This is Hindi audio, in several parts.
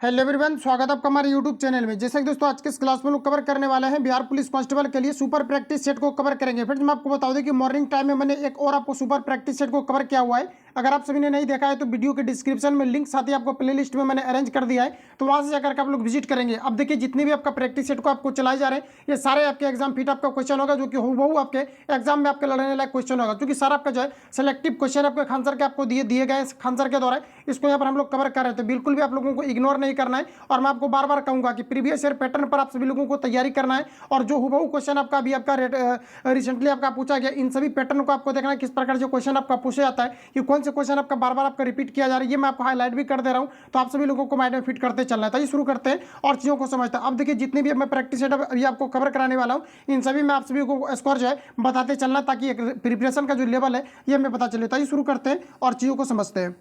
हेलो एवरीवन, स्वागत है आपका हमारे यूट्यूब चैनल में। जैसे कि दोस्तों आज के इस क्लास में लोग कवर करने वाले हैं बिहार पुलिस कांस्टेबल के लिए सुपर प्रैक्टिस सेट को कवर करेंगे। फ्रेंड्स मैं आपको बता दूं कि मॉर्निंग टाइम में मैंने एक और आपको सुपर प्रैक्टिस सेट को कवर किया हुआ है। अगर आप सभी ने नहीं देखा है तो वीडियो के डिस्क्रिप्शन में लिंक साथ ही आपको प्लेलिस्ट में मैंने अरेंज कर दिया है, तो वहां से जाकर आप लोग विजिट करेंगे। अब देखिए जितने भी आपका प्रैक्टिस सेट को आपको चलाए जा रहे हैं ये सारे आपके एग्जाम फिट आपका क्वेश्चन होगा, जो कि हूबहू आपके एग्जाम में आपके लड़ने लायक क्वेश्चन होगा, क्योंकि सारा आपका जो है सिलेक्टिव क्वेश्चन आपके खानसर के आपको दिए गए खानसर के द्वारा इसको यहाँ पर हम लोग कवर कर रहे हैं। तो बिल्कुल भी आप लोगों को इग्नोर नहीं करना है, और मैं आपको बार बार कहूंगा कि प्रीवियस ईयर पैटर्न पर आप सभी लोगों को तैयारी करना है, और जो हूबहू क्वेश्चन आपका अभी आपका रिसेंटली आपका पूछा गया इन सभी पैटर्न को आपको देखना है किस प्रकार जो क्वेश्चन आपका पूछा जाता है, कि कौन से क्वेश्चन आपका बार बार आपका रिपीट किया जा रहा है, ये मैं आपको हाईलाइट भी कर दे रहा हूं, तो आप सभी लोगों को माइंड में फिट करते चलना है। तो ये शुरू करते हैं और चीज़ों को समझते हैं। अब देखिए जितने भी मैं प्रैक्टिस सेट अभी आपको कवर कराने वाला हूँ इन सभी में आप सभी को स्कोर जो है बताते चलना, ताकि प्रिपरेशन का जो लेवल है ये हमें पता चले। तो ये शुरू करते हैं और चीज़ों को समझते हैं।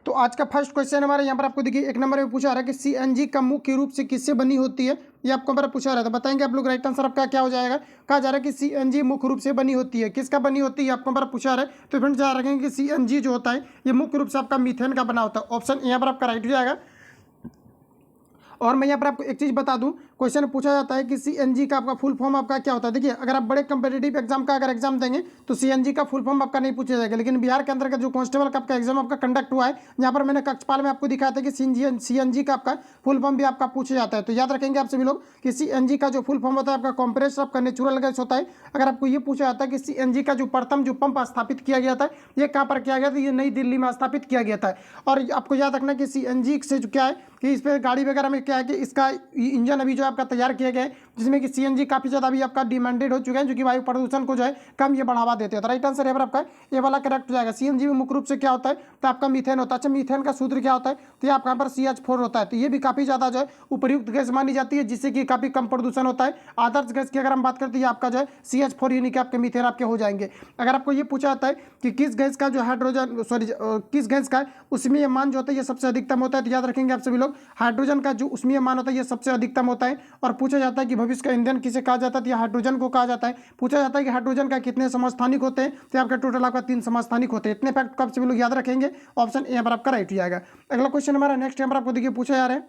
तो आज का फर्स्ट क्वेश्चन हमारे यहाँ पर आपको देखिए एक नंबर में पूछा रहा है कि सीएनजी का मुख्य रूप से किससे बनी होती है, ये आपको हमारा पूछा रहा है। तो बताएंगे आप लोग राइट आंसर आपका क्या हो जाएगा। कहा जा रहा है कि सीएनजी मुख्य रूप से बनी होती है, किसका बनी होती है आपको हमारा पूछा रहा है। तो फ्रेंड्स याद रखेंगे कि सीएनजी जो होता है ये मुख्य रूप से आपका मीथेन का बना होता है। ऑप्शन यहाँ पर आपका राइट हो जाएगा। और मैं यहाँ पर आपको एक चीज़ बता दूं, क्वेश्चन पूछा जाता है कि सीएनजी का आपका फुल फॉर्म आपका क्या होता है। देखिए अगर आप बड़े कंपटीटिव एग्जाम का अगर एग्जाम देंगे तो सीएनजी का फुल फॉर्म आपका नहीं पूछा जाएगा, लेकिन बिहार के अंतर्गत जो कांस्टेबल का आपका एग्जाम आपका कंडक्ट हुआ है यहाँ पर मैंने कक्षपाल में आपको दिखाया था कि सीएनजी का आपका फुल फॉर्म भी आपका पूछा जाता है। तो याद रखेंगे आप सभी लोग कि सीएनजी का जो फुल फॉर्म होता है आपका कंप्रेसर आपका नेचुरल गैस होता है। अगर आपको ये पूछा जाता है कि सीएनजी का जो प्रथम जो पंप स्थापित किया गया था ये कहाँ पर किया गया था, ये नई दिल्ली में स्थापित किया गया था। और आपको याद रखना कि सीएनजी से जो क्या है कि इस पर गाड़ी वगैरह में क्या है कि इसका इंजन अभी जो आपका तैयार किया गया है, जिसमें कि सीएनजी काफ़ी ज़्यादा अभी आपका डिमांडेड हो चुका है, जो कि वायु प्रदूषण को जो है कम ये बढ़ावा देते हैं। तो राइट आंसर है आपका ये वाला करेक्ट हो जाएगा। सीएनजी में मुख्य रूप से क्या होता है तो आपका मीथेन होता है। अच्छा मीथेन का सूत्र क्या होता है तो ये आपका पर CH4 होता है। तो ये भी काफ़ी ज़्यादा जो है उपयुक्त गैस मानी जाती है, जिससे कि काफ़ी कम प्रदूषण होता है। आदर्श गैस की अगर हम बात करते हैं आपका जो है CH4 यानी कि आपके मीथेन आपके हो जाएंगे। अगर आपको ये पूछा जाता है कि किस गैस का जो हाइड्रोजन किस गैस का उसमें मान जो होता है ये सबसे अधिकतम होता है, तो याद रखेंगे आप सभी लोग हाइड्रोजन का जो उसमें मान होता है ये सबसे अधिकतम होता है। और पूछा जाता है कि भविष्य का ईंधन किसे कहा जाता है, तो हाइड्रोजन को कहा जाता है। पूछा जाता है कि हाइड्रोजन का कितने समस्थानिक होते हैं, तो आपका टोटल आपका 3 समस्थानिक होते हैं। इतने फैक्ट को आप सभी लोग याद रखेंगे। ऑप्शन यहाँ पर आपका राइट हो जाएगा। अगला क्वेश्चन हमारा नेक्स्ट यहाँ पर आपको देखिए पूछा जा रहा है,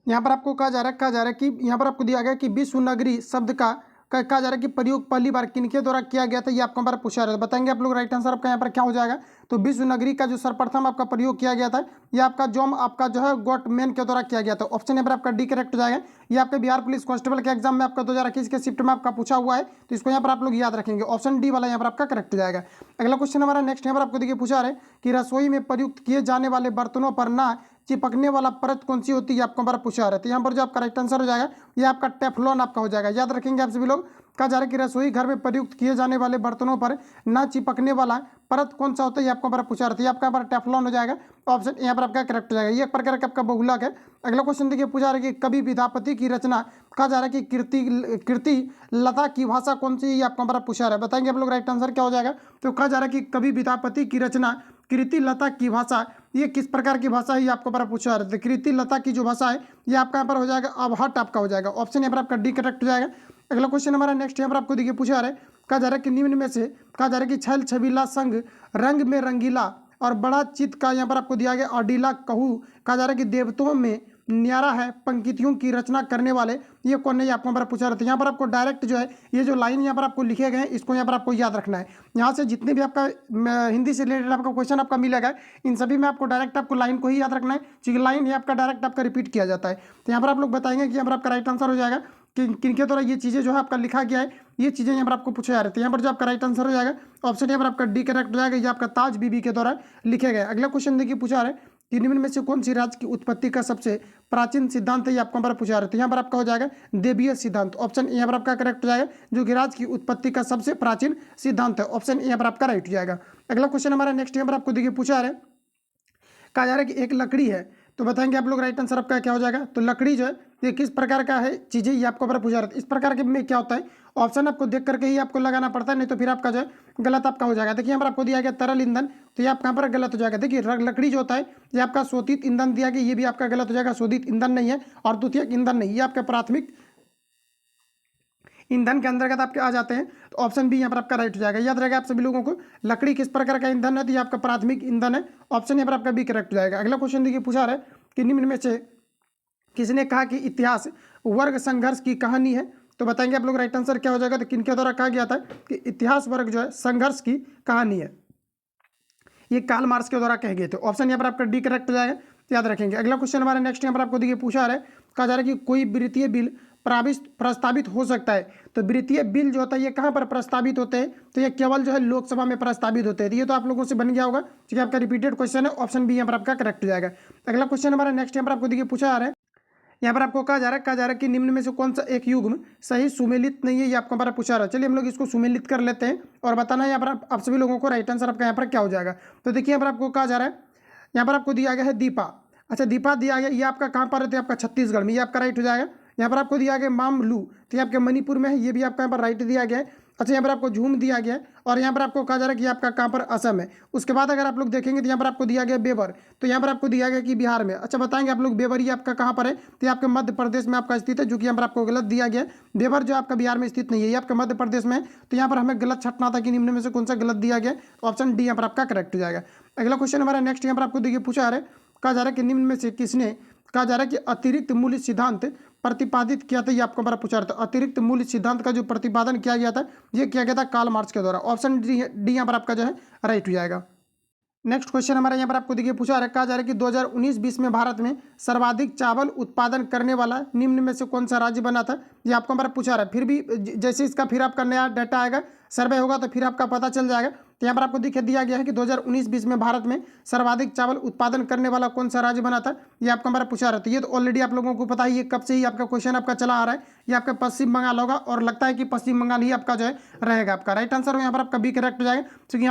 यहाँ पर आपको कहा जा रहा है कि यहाँ पर आपको दिया गया कि विश्व नगरी शब्द का कहा जा रहा है कि प्रयोग पहली बार किनके द्वारा किया गया था, ये आपको हमारा पूछा रहा है। बताएंगे आप लोग राइट आंसर आपका यहाँ पर क्या हो जाएगा। तो विश्व नगरी का जो सर्वप्रथम आपका प्रयोग किया गया था ये आपका जोम आपका जो है गॉटमैन के द्वारा किया गया था। ऑप्शन यहाँ पर आपका डी करेक्ट हो जाएगा। ये आपके बिहार पुलिस कांस्टेबल के एग्जाम में आपका 2021 के शिफ्ट में आपका पूछा हुआ है, तो इसको यहाँ पर आप लोग याद रखेंगे। ऑप्शन डी वाला यहाँ पर आपका करेक्ट हो जाएगा। अगला क्वेश्चन हमारा नेक्स्ट यहाँ पर आपको देखिए पूछा रहा है कि रसोई में प्रयुक्त किए जाने वाले बर्तनों पर ना चिपकने वाला परत कौन सी होती है, आपको हमारा पूछा रहा है। तो यहाँ पर जो आपका राइट आंसर हो जाएगा ये आपका टेफ्लॉन आपका हो जाएगा। याद रखेंगे आप सभी लोग। कहा जा रहा है कि रसोई घर में प्रयुक्त किए जाने वाले बर्तनों पर ना चिपकने वाला परत कौन सा होता है, ये आपको हमारा पूछा रहा है। आपका हमारा टेफ्लॉन हो जाएगा। ऑप्शन यहाँ पर आपका करेक्ट हो जाएगा। ये एक प्रकार का आपका बहुलक है। अगला क्वेश्चन देखिए पूछा रहा है कि कवि विद्यापति की रचना कहा जा रहा है कि कीर्ति लता की भाषा कौन सी, ये आपको हमारा पूछा रहा है। बताएंगे आप लोग राइट आंसर क्या हो जाएगा। तो कहा जा रहा है कि कवि विद्यापति की रचना कृति लता की भाषा ये किस प्रकार की भाषा है, ये आपको पर पूछा रहा है। कृति लता की जो भाषा है ये आपका यहाँ पर हो जाएगा अबहट आपका हो जाएगा। ऑप्शन यहाँ पर आपका डी करेक्ट हो जाएगा। अगला क्वेश्चन हमारा नेक्स्ट यहाँ पर आपको देखिए पूछा रहा है, कहा जा रहा है कि निम्न में से कहा जा रहा है कि छल छबीला संग रंग में रंगीला और बड़ा चित का यहाँ पर आपको दिया गया अडीला कहू। कहा जा रहा है कि देवताओं में न्यारा है पंक्तियों की रचना करने वाले ये कौन है, ये आपको हमारा पूछा रहता है। यहाँ पर आपको डायरेक्ट जो है ये जो लाइन यहाँ पर आपको लिखे गए हैं इसको यहाँ पर आपको याद रखना है। यहाँ से जितने भी आपका हिंदी से रिलेटेड आपका क्वेश्चन आपका मिलेगा इन सभी में आपको डायरेक्ट आपको लाइन को ही याद रखना है, क्योंकि लाइन ही आपका डायरेक्ट आपका रिपीट किया जाता है। तो यहाँ पर आप लोग बताएंगे कि यहाँ पर आपका राइट आंसर हो जाएगा कि किनके द्वारा ये चीज़ें जो है आपका लिखा गया है, ये चीज़ें यहाँ पर आपको पूछा जा रही है। यहाँ पर जो आपका राइट आंसर हो जाएगा ऑप्शन यहाँ पर आपका डी करेक्ट हो जाएगा। ये आपका ताज बीबी के द्वारा लिखे गए। अगला क्वेश्चन देखिए पूछा रहा है कि निम्न में से कौन सी राज्य की उत्पत्ति का सबसे प्राचीन सिद्धांत है, ये आपको हमारा पूछा रहा है। तो यहाँ पर आपका हो जाएगा देवीय सिद्धांत। ऑप्शन यहाँ पर आपका करेक्ट हो जाएगा, जो कि राज्य की उत्पत्ति का सबसे प्राचीन सिद्धांत है। ऑप्शन यहाँ पर आपका राइट हो जाएगा। अगला क्वेश्चन हमारा नेक्स्ट यहाँ पर आपको देखिए पूछा रहा है, कहा जा रहा है कि एक लकड़ी है, तो बताएंगे आप लोग राइट आंसर आपका क्या हो जाएगा। तो लकड़ी जो है ये किस प्रकार का है चीज़ें, ये आपको पूछा रहा है। इस प्रकार के में क्या होता है ऑप्शन आपको देख करके ही आपको लगाना पड़ता है, नहीं तो फिर आपका जो है गलत आपका हो जाएगा। देखिए यहाँ पर आपको दिया गया तरल ईंधन, तो ये आपका यहाँ पर गलत हो जाएगा। देखिए लकड़ी जो होता है ये आपका शोधित ईंधन दिया गया, ये भी आपका गलत हो जाएगा। शोधित ईंधन नहीं है और द्वितीयक ईंधन नहीं, ये आपका प्राथमिक ईंधन के अंतर्गत आपके आ जाते हैं। तो ऑप्शन बी यहाँ पर आपका राइट हो जाएगा। याद रहेगा आप सभी लोगों को लकड़ी किस प्रकार का ईंधन है, तो ये आपका प्राथमिक ईंधन है। ऑप्शन यहाँ पर आपका बी करेक्ट हो जाएगा। अगला क्वेश्चन देखिए पूछा रहा है कि निम्न में से किसने कहा कि इतिहास वर्ग संघर्ष की कहानी है? तो बताएंगे आप लोग राइट आंसर क्या हो जाएगा। तो किनके द्वारा कहा गया था कि इतिहास वर्ग जो है संघर्ष की कहानी है? ये कार्ल मार्क्स के द्वारा कहे गए थे। ऑप्शन यहाँ पर आपका डी करेक्ट हो जाएगा, तो याद रखेंगे। अगला क्वेश्चन हमारा नेक्स्ट यहाँ पर आपको देखिए पूछा रहा है, कहा जा रहा है कि कोई वित्तीय बिल प्रस्तावित हो सकता है। तो वित्तीय बिल जो होता है ये कहाँ पर प्रस्तावित होते हैं? तो ये केवल जो है लोकसभा में प्रस्तावित होते हैं। तो ये तो आप लोगों से बन गया होगा, ठीक है, आपका रिपीटेड क्वेश्चन है। ऑप्शन बी यहाँ पर आपका करेक्ट हो जाएगा। अगला क्वेश्चन हमारा नेक्स्ट यहाँ पर आपको देखिए पूछा आ रहा है, यहाँ पर आपको कहा जा रहा है कि निम्न में से कौन सा एक युग्म सही सुमेलित नहीं है, ये आपको हमारा पूछा रहा है। चलिए हम लोग इसको सुमेलित कर लेते हैं और बताना है यहाँ पर आप सभी लोगों को राइट आंसर आपका यहाँ पर क्या हो जाएगा। तो देखिए यहाँ पर आपको कहा जा रहा है, यहाँ पर आपको दिया गया है दीपा। अच्छा, दीपा दिया गया, ये आपका कहाँ पर है? तो आपका छत्तीसगढ़ में, ये आपका राइट हो जाएगा। यहाँ पर आपको दिया गया मामलू, तो ये आपके मणिपुर में है, ये भी आपका यहाँ पर राइट दिया गया है। अच्छा, यहाँ पर आपको झूम दिया गया है और यहाँ पर आपको कहा जा रहा है कि आपका कहाँ पर? असम है। उसके बाद अगर आप लोग देखेंगे तो यहाँ पर आपको दिया गया बेवर, तो यहाँ पर आपको दिया गया कि बिहार में। अच्छा, बताएंगे आप लोग बेवर ये आपका कहाँ पर है? तो ये आपके मध्य प्रदेश में आपका स्थित है, जो कि यहाँ पर आपको गलत दिया गया है। बेवर जो आपका बिहार में स्थित नहीं है, ये आपका मध्य प्रदेश में है। तो यहाँ पर हमें गलत छटना था कि निम्न में से कौन सा गलत दिया गया। ऑप्शन डी यहाँ पर आपका करेक्ट हो जाएगा। अगला क्वेश्चन हमारा नेक्स्ट यहाँ पर आपको देखिए पूछा रहा है, कहा जा रहा है कि निम्न में से किसने, कहा जा रहा है कि अतिरिक्त मूल्य सिद्धांत प्रतिपादित किया था? ये आपको हमारा पूछा रहा था। अतिरिक्त मूल्य सिद्धांत का जो प्रतिपादन किया गया था, ये किया गया था कार्ल मार्क्स के द्वारा। ऑप्शन डी यहाँ पर आपका जो है राइट हो जाएगा। नेक्स्ट क्वेश्चन हमारा यहाँ पर आपको देखिए पूछा रहा है, कहा जा रहा है कि 2019-20 में भारत में सर्वाधिक चावल उत्पादन करने वाला निम्न में से कौन सा राज्य बना था? ये आपको हमारा पूछा रहा है। फिर भी जैसे इसका फिर आपका नया डाटा आएगा, सर्वे होगा, तो फिर आपका पता चल जाएगा। तो यहाँ पर आपको दिया गया है कि 2019-20 में भारत में सर्वाधिक चावल उत्पादन करने वाला कौन सा राज्य बना था? ये आपको हमारा पूछा रहा था। ये तो ऑलरेडी आप लोगों को पता है, ये कब से ही आपका क्वेश्चन आपका चला आ रहा है। ये आपका पश्चिम बंगाल होगा और लगता है कि पश्चिम बंगाल ही आपका जो है रहेगा। आपका राइट आंसर यहाँ पर आपका बी करेक्ट हो जाएगा। क्योंकि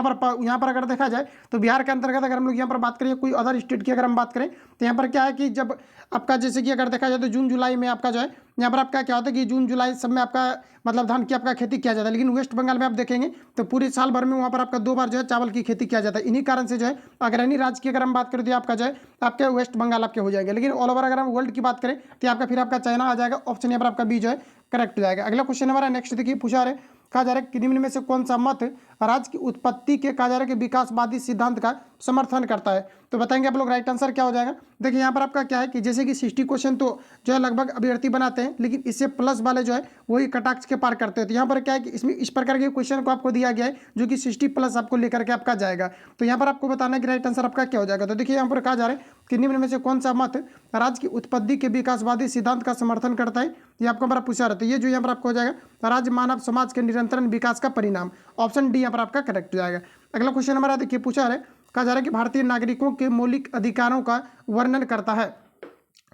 यहाँ पर अगर देखा जाए तो बिहार के अंतर्गत अगर हम लोग यहाँ पर बात करें, कोई अदर स्टेट की अगर हम बात करें, तो यहाँ पर क्या है कि जब आपका जैसे कि अगर देखा जाए तो जून जुलाई में आपका जो है यहाँ पर आपका क्या होता है कि जून जुलाई सब में आपका मतलब धान की आपका खेती किया जाता है। लेकिन वेस्ट बंगाल में आप देखेंगे तो पूरे साल भर में वहाँ पर आपका 2 बार जो है चावल की खेती किया जाता है। इन्हीं कारण से जो है अग्रणी राज्य की अगर हम बात करें तो आपका जो है आपके वेस्ट बंगाल आपके हो जाएंगे। लेकिन ऑल ओवर अगर हम वर्ल्ड की बात करें तो आपका फिर आपका चाइना आ जाएगा। ऑप्शन यहाँ पर आपका बी जो है करेक्ट हो जाएगा। अगला क्वेश्चन हमारा नेक्स्ट देखिए पूछा रहे, कहा जा रहा है कि निम्न में से कौन सा मत राज्य की उत्पत्ति के, कहा जा रहा है कि विकासवादी सिद्धांत का समर्थन करता है? तो बताएंगे आप लोग राइट आंसर क्या हो जाएगा। देखिए यहाँ पर आपका क्या है कि जैसे कि 60 क्वेश्चन तो जो है लगभग अभ्यर्थी बनाते हैं, लेकिन इससे प्लस वाले जो है वही कटाक्ष के पार करते हैं। तो यहाँ पर क्या है कि इसमें इस प्रकार के क्वेश्चन को आपको दिया गया है जो कि 60 प्लस आपको लेकर के आपका जाएगा। तो यहाँ पर आपको बताना है कि राइट आंसर आपका क्या हो जाएगा। तो देखिए यहाँ पर कहा जा रहा है कि निम्न में से कौन सा मत राज्य की उत्पत्ति के विकासवादी सिद्धांत का समर्थन करता है? ये आपको हमारा पूछा रहता है। ये जो यहाँ पर आपको हो जाएगा राज्य मानव समाज के निरंतर विकास का परिणाम। ऑप्शन डी यहाँ पर आपका करेक्ट हो जाएगा। अगला क्वेश्चन हमारा देखिए पूछा है, कहा जा रहा है कि भारतीय नागरिकों के मौलिक अधिकारों का वर्णन करता है।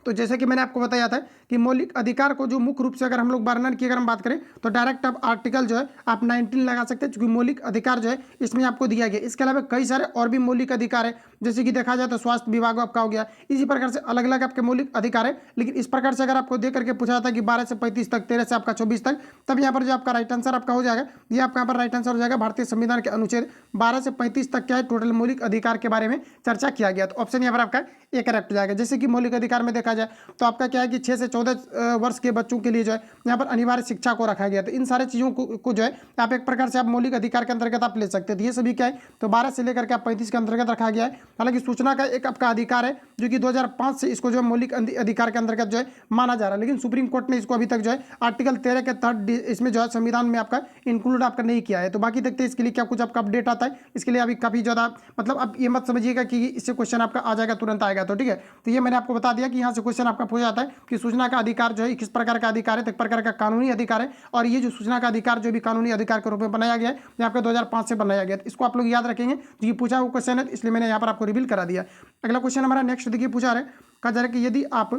तो जैसे कि मैंने आपको बताया था कि मौलिक अधिकार को जो मुख्य रूप से अगर हम लोग वर्णन की अगर हम बात करें तो डायरेक्ट आप आर्टिकल जो है आप 19 लगा सकते हैं, क्योंकि मौलिक अधिकार जो है इसमें आपको दिया गया। इसके अलावा कई सारे और भी मौलिक अधिकार है, जैसे कि देखा जाए तो स्वास्थ्य विभाग आपका हो गया। इसी प्रकार से अलग अलग आपके मौलिक अधिकार है। लेकिन इस प्रकार से अगर आपको दे करके पूछा जाता है कि 12 से 35 तक, 13 से आपका 24 तक, तब यहाँ पर जो आपका राइट आंसर आपका हो जाएगा, ये आपका यहाँ पर राइट आंसर हो जाएगा भारतीय संविधान के अनुच्छेद 12 से 35 तक क्या है टोटल मौलिक अधिकार के बारे में चर्चा किया गया। तो ऑप्शन यहाँ पर आपका ए करेक्ट हो जाएगा। जैसे कि मौलिक अधिकार में देखा जाए तो आपका क्या है कि 6 से 14 वर्ष के बच्चों के लिए जो है यहाँ पर अनिवार्य शिक्षा को रखा गया। तो इन सारे चीज़ों को जो है आप एक प्रकार से आप मौलिक अधिकार के अंतर्गत आप ले सकते हैं। तो ये सभी क्या है तो 12 से लेकर के आप 35 के अंतर्गत रखा गया है। हालांकि सूचना का एक आपका अधिकार है जो कि 2005 से इसको जो है मौलिक अधिकार के अंतर्गत जो है माना जा रहा है। लेकिन सुप्रीम कोर्ट ने इसको अभी तक जो है आर्टिकल 13 के थर्ड इसमें जो है संविधान में आपका इंक्लूड आपका नहीं किया है। तो बाकी देखते हैं इसके लिए क्या कुछ आपका अपडेट आता है। इसके लिए अभी काफ़ी ज़्यादा मतलब आप ये मत समझिएगा कि इससे क्वेश्चन आपका आ जाएगा तुरंत आएगा। तो ठीक है, तो ये मैंने आपको बता दिया कि यहाँ से क्वेश्चन आपका पूछा जाता है कि सूचना का अधिकार जो है किस प्रकार का अधिकार है, तो एक प्रकार का कानूनी अधिकार है। और ये जो सूचना का अधिकार जो भी कानूनी अधिकार के रूप में बनाया गया है ये आपका 2005 से बनाया गया है। इसको आप लोग याद रखेंगे, जो पूछा हुआ क्वेश्चन है, इसलिए मैंने यहाँ पर आपको रिवील करा दिया। अगला क्वेश्चन हमारा नेक्स्ट देखिए पूछा रहा है, कहा जा रहा है कि यदि आप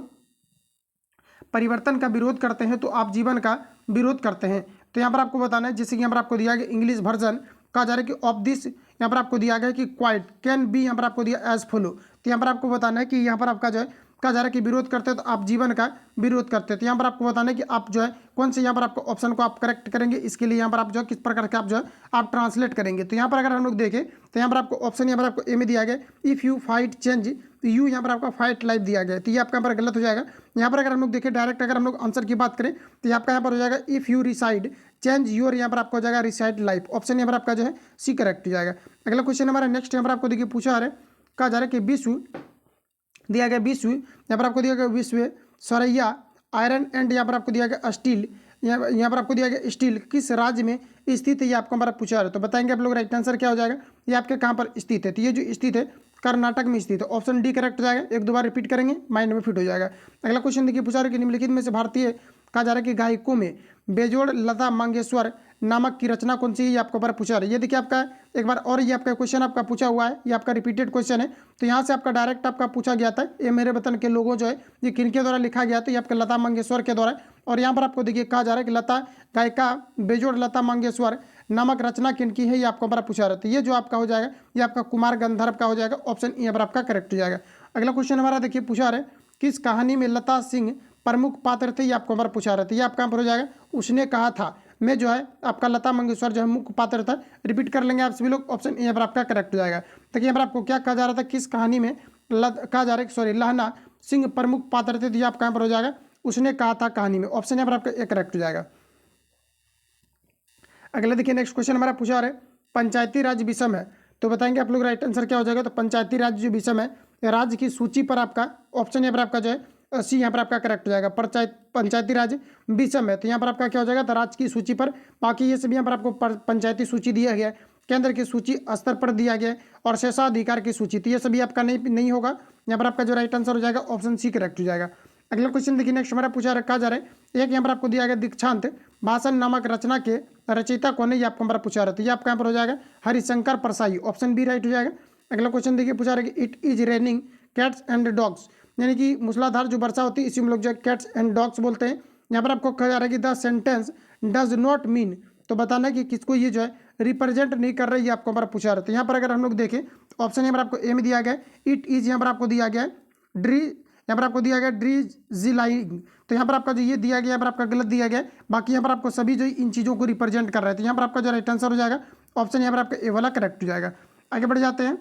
परिवर्तन का विरोध करते हैं तो आप जीवन का विरोध करते हैं। तो यहाँ पर आपको बताना है, जैसे कि यहाँ पर आपको दिया गया इंग्लिश वर्जन, कहा जा रहा है कि ऑफ दिस यहाँ पर आपको दिया गया कि क्वाइट कैन बी यहाँ पर आपको दिया एज फॉलो। तो यहाँ पर आपको बताना है कि यहाँ पर आपका जो है कहा जा रहा है कि विरोध करते हैं तो आप जीवन का विरोध करते हैं। तो यहाँ पर आपको बताना है कि आप जो है कौन से यहाँ पर आपको ऑप्शन को आप करेक्ट करेंगे। इसके लिए यहाँ पर आप जो है किस प्रकार के आप जो है आप ट्रांसलेट करेंगे। तो यहाँ पर अगर हम लोग देखें तो यहाँ पर आपको ऑप्शन यहाँ पर आपको ए में दिया गया इफ़ यू फाइट चेंज, तो यू यहाँ पर आपका फाइट लाइफ दिया गया। तो ये आपका यहाँ पर गलत हो जाएगा। यहाँ पर अगर हम लोग देखें डायरेक्ट अगर हम लोग आंसर की बात करें तो आपका यहाँ पर हो जाएगा if you reside change your, यहाँ पर आपको हो जाएगा रिसाइड लाइफ। ऑप्शन यहाँ पर आपका जो है सी करेक्ट हो जाएगा। अगला क्वेश्चन हमारा नेक्स्ट यहाँ पर आपको देखिए पूछा आ रहा है, कहा जा रहा है कि विश्व दिया गया विश्व, यहाँ पर आपको दिया गया विश्व सरैया आयरन एंड यहाँ पर आपको दिया गया स्टील, यहाँ पर आपको दिया गया स्टील किस राज्य में स्थित है, ये आपको हमारा पूछा है। तो बताएंगे आप लोग राइट आंसर क्या हो जाएगा, ये आपके कहाँ पर स्थित है। तो ये जो स्थित है कर्नाटक में स्थित है, ऑप्शन डी करेक्ट हो जाएगा। एक दो बार रिपीट करेंगे माइंड में फिट हो जाएगा। अगला क्वेश्चन देखिए, पूछा रहा है कि निम्नलिखित में से भारतीय कहा जा रहा है कि गायकों में बेजोड़ लता मंगेशकर नामक की रचना कौन सी है, ये आपको बार पूछा रहा है। ये देखिए आपका एक बार और ये आपका क्वेश्चन आपका पूछा हुआ है, ये आपका रिपीटेड क्वेश्चन है। तो यहाँ से आपका डायरेक्ट आपका पूछा गया था, ये मेरे वतन के लोगों जो है ये किनके द्वारा लिखा गया था, ये आपका लता मंगेशकर के द्वारा। और यहाँ पर आपको देखिए कहा जा रहा है कि लता गायिका बेजोड़ लता मंगेशकर नामक रचना किनकी है, ये आपको बार पूछा रहा था। ये जो आपका हो जाएगा ये आपका कुमार गंधर्व का हो जाएगा, ऑप्शन यहाँ पर आपका करेक्ट हो जाएगा। अगला क्वेश्चन हमारा देखिए पूछा रहे किस कहानी में लता सिंह प्रमुख पात्र थे, ये आपको हमारा पूछा रहा था। ये आपका पर हो जाएगा उसने कहा था मैं जो है आपका लता मंगेशकर जो है मुख्य पात्र था। रिपीट कर लेंगे आप सभी लोग, ऑप्शन यहाँ पर आपका करेक्ट हो जाएगा। देखिए यहाँ पर आपको क्या कहा जा रहा था, किस कहानी में कहा जा रहा है सॉरी लहना सिंह प्रमुख पात्र थे, तो ये आपका यहाँ पर हो जाएगा उसने कहा था कहानी में, ऑप्शन यहाँ पर आपका एक करेक्ट हो जाएगा। अगला देखिए नेक्स्ट क्वेश्चन हमारा पूछा रहा है पंचायती राज विषम है, तो बताएंगे आप लोग राइट आंसर क्या हो जाएगा। तो पंचायती राज जो विषम है राज्य की सूची पर आपका ऑप्शन यहाँ पर आपका जो है सी यहाँ पर आपका करेक्ट हो जाएगा। पंचायती राज विषम है, तो यहाँ पर आपका क्या हो जाएगा, तो राज्य की सूची पर। बाकी ये सभी यहाँ पर आपको पंचायती सूची दिया गया है, केंद्र की सूची स्तर पर दिया गया है, और शेषाधिकार की सूची, तो ये सभी आपका नहीं होगा। यहाँ पर आपका जो राइट आंसर हो जाएगा ऑप्शन सी करेक्ट हो जाएगा। अगला क्वेश्चन देखिए नेक्स्ट हमारा पूछा रखा जा रहा है एक यहाँ पर आपको दिया गया दीक्षांत भाषण नामक रचना के रचयिता कौन है, ये आपको हमारा पूछा रहा था। ये आपका यहाँ पर हो जाएगा Harishankar Parsai, option B right हो जाएगा। अगला क्वेश्चन देखिए पूछा रहा है कि it is raining cats and dogs, यानी कि मूसलाधार जो वर्षा होती है इसी में लोग जो है कैट्स एंड डॉग्स बोलते हैं। यहाँ पर आपको कहा जा रहा है कि the sentence does not mean, तो बताना कि किसको ये जो है रिप्रेजेंट नहीं कर रही है, आपको हमारा पूछा रहा था। यहाँ पर अगर हम लोग देखें ऑप्शन यहाँ पर आपको ए में दिया गया है इट इज, यहाँ पर आपको दिया गया है ड्री, यहाँ पर आपको दिया गया ड्रीजिलाइंग, तो यहाँ पर आपका जो ये दिया गया यहाँ पर आपका गलत दिया गया है। बाकी यहाँ पर आपको सभी जो इन चीज़ों को रिप्रेजेंट कर रहे थे, यहाँ पर आपका जो राइट आंसर हो जाएगा ऑप्शन यहाँ पर आपका ए वाला करेक्ट हो जाएगा। आगे बढ़ जाते हैं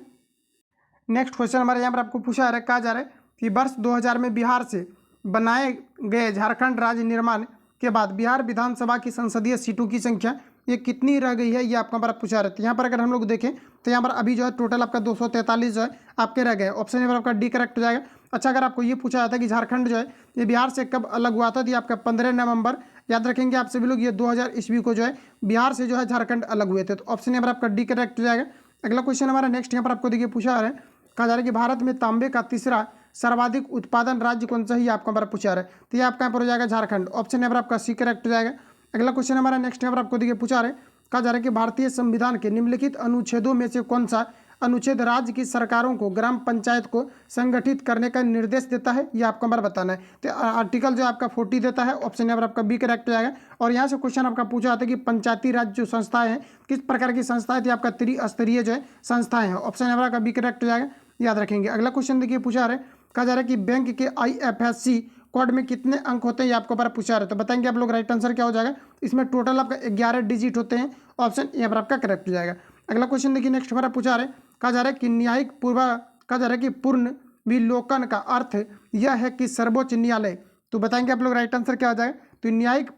नेक्स्ट क्वेश्चन हमारे यहाँ पर आपको पूछा जा रहा है, कहा जा रहा है कि वर्ष 2000 में बिहार से बनाए गए झारखंड राज्य निर्माण के बाद बिहार विधानसभा की संसदीय सीटों की संख्या ये कितनी रह गई है, ये आपका हमारा पूछा रहता है। यहाँ पर अगर हम लोग देखें तो यहाँ पर अभी जो है टोटल आपका 243 जो है आपके रह गए, ऑप्शन यहाँ पर आपका डी करेक्ट हो जाएगा। अच्छा, अगर आपको ये पूछा जाता है कि झारखंड जो है ये बिहार से कब अलग हुआ था, तो ये आपका 15 नवंबर, याद रखेंगे आप सभी लोग, ये 2000 ईस्वी को जो है बिहार से जो है झारखंड अलग हुए थे, तो ऑप्शन यहाँ पर आपका डी करेक्ट हो जाएगा। अगला क्वेश्चन हमारा नेक्स्ट यहाँ पर आपको देखिए पूछा जा रहा है, कहा जा रहा है कि भारत में तांबे का तीसरा सर्वाधिक उत्पादन राज्य कौन सा ही आपका हमारा पूछा रहा है, तो ये आपका यहाँ पर हो जाएगा झारखंड, ऑप्शन यहाँ पर आपका सी करेक्ट हो जाएगा। अगला क्वेश्चन हमारा नेक्स्ट यहाँ पर आपको देखिए पूछा रहा है, कहा जा रहा है कि भारतीय संविधान के निम्नलिखित अनुच्छेदों में से कौन सा अनुच्छेद राज्य की सरकारों को ग्राम पंचायत को संगठित करने का निर्देश देता है, ये आपको हमारा बताना है। तो आर्टिकल जो आपका 40 देता है, ऑप्शन यहाँ पर आपका बी करेक्ट हो जाएगा। और यहाँ से क्वेश्चन आपका पूछा जाता है कि पंचायती राज जो संस्थाएं हैं किस प्रकार की संस्थाएं थी, आपका त्रिस्तरीय जो है संस्थाएं हैं, ऑप्शन यहाँ पर आपका बी करेक्ट हो जाएगा, याद रखेंगे। अगला क्वेश्चन देखिए पूछा जा रहा है, कहा जा रहा है कि बैंक के IFSC कोड में कितने अंक होते हैं, ये आपको बार पूछा रहा है, तो बताएंगे आप लोग राइट आंसर क्या हो जाएगा। इसमें टोटल आपका 11 डिजिट होते हैं, ऑप्शन यहाँ पर आपका करेक्ट हो जाएगा। अगला क्वेश्चन देखिए नेक्स्ट हमारा पूछा रहा है, कहा जा रहा है कि न्यायिक कहा जा रहा है कि पूर्ण विलोकन का अर्थ यह है कि सर्वोच्च न्यायालय, तो बताएंगे आप लोग राइट आंसर क्या हो जाएगा। तो न्यायिक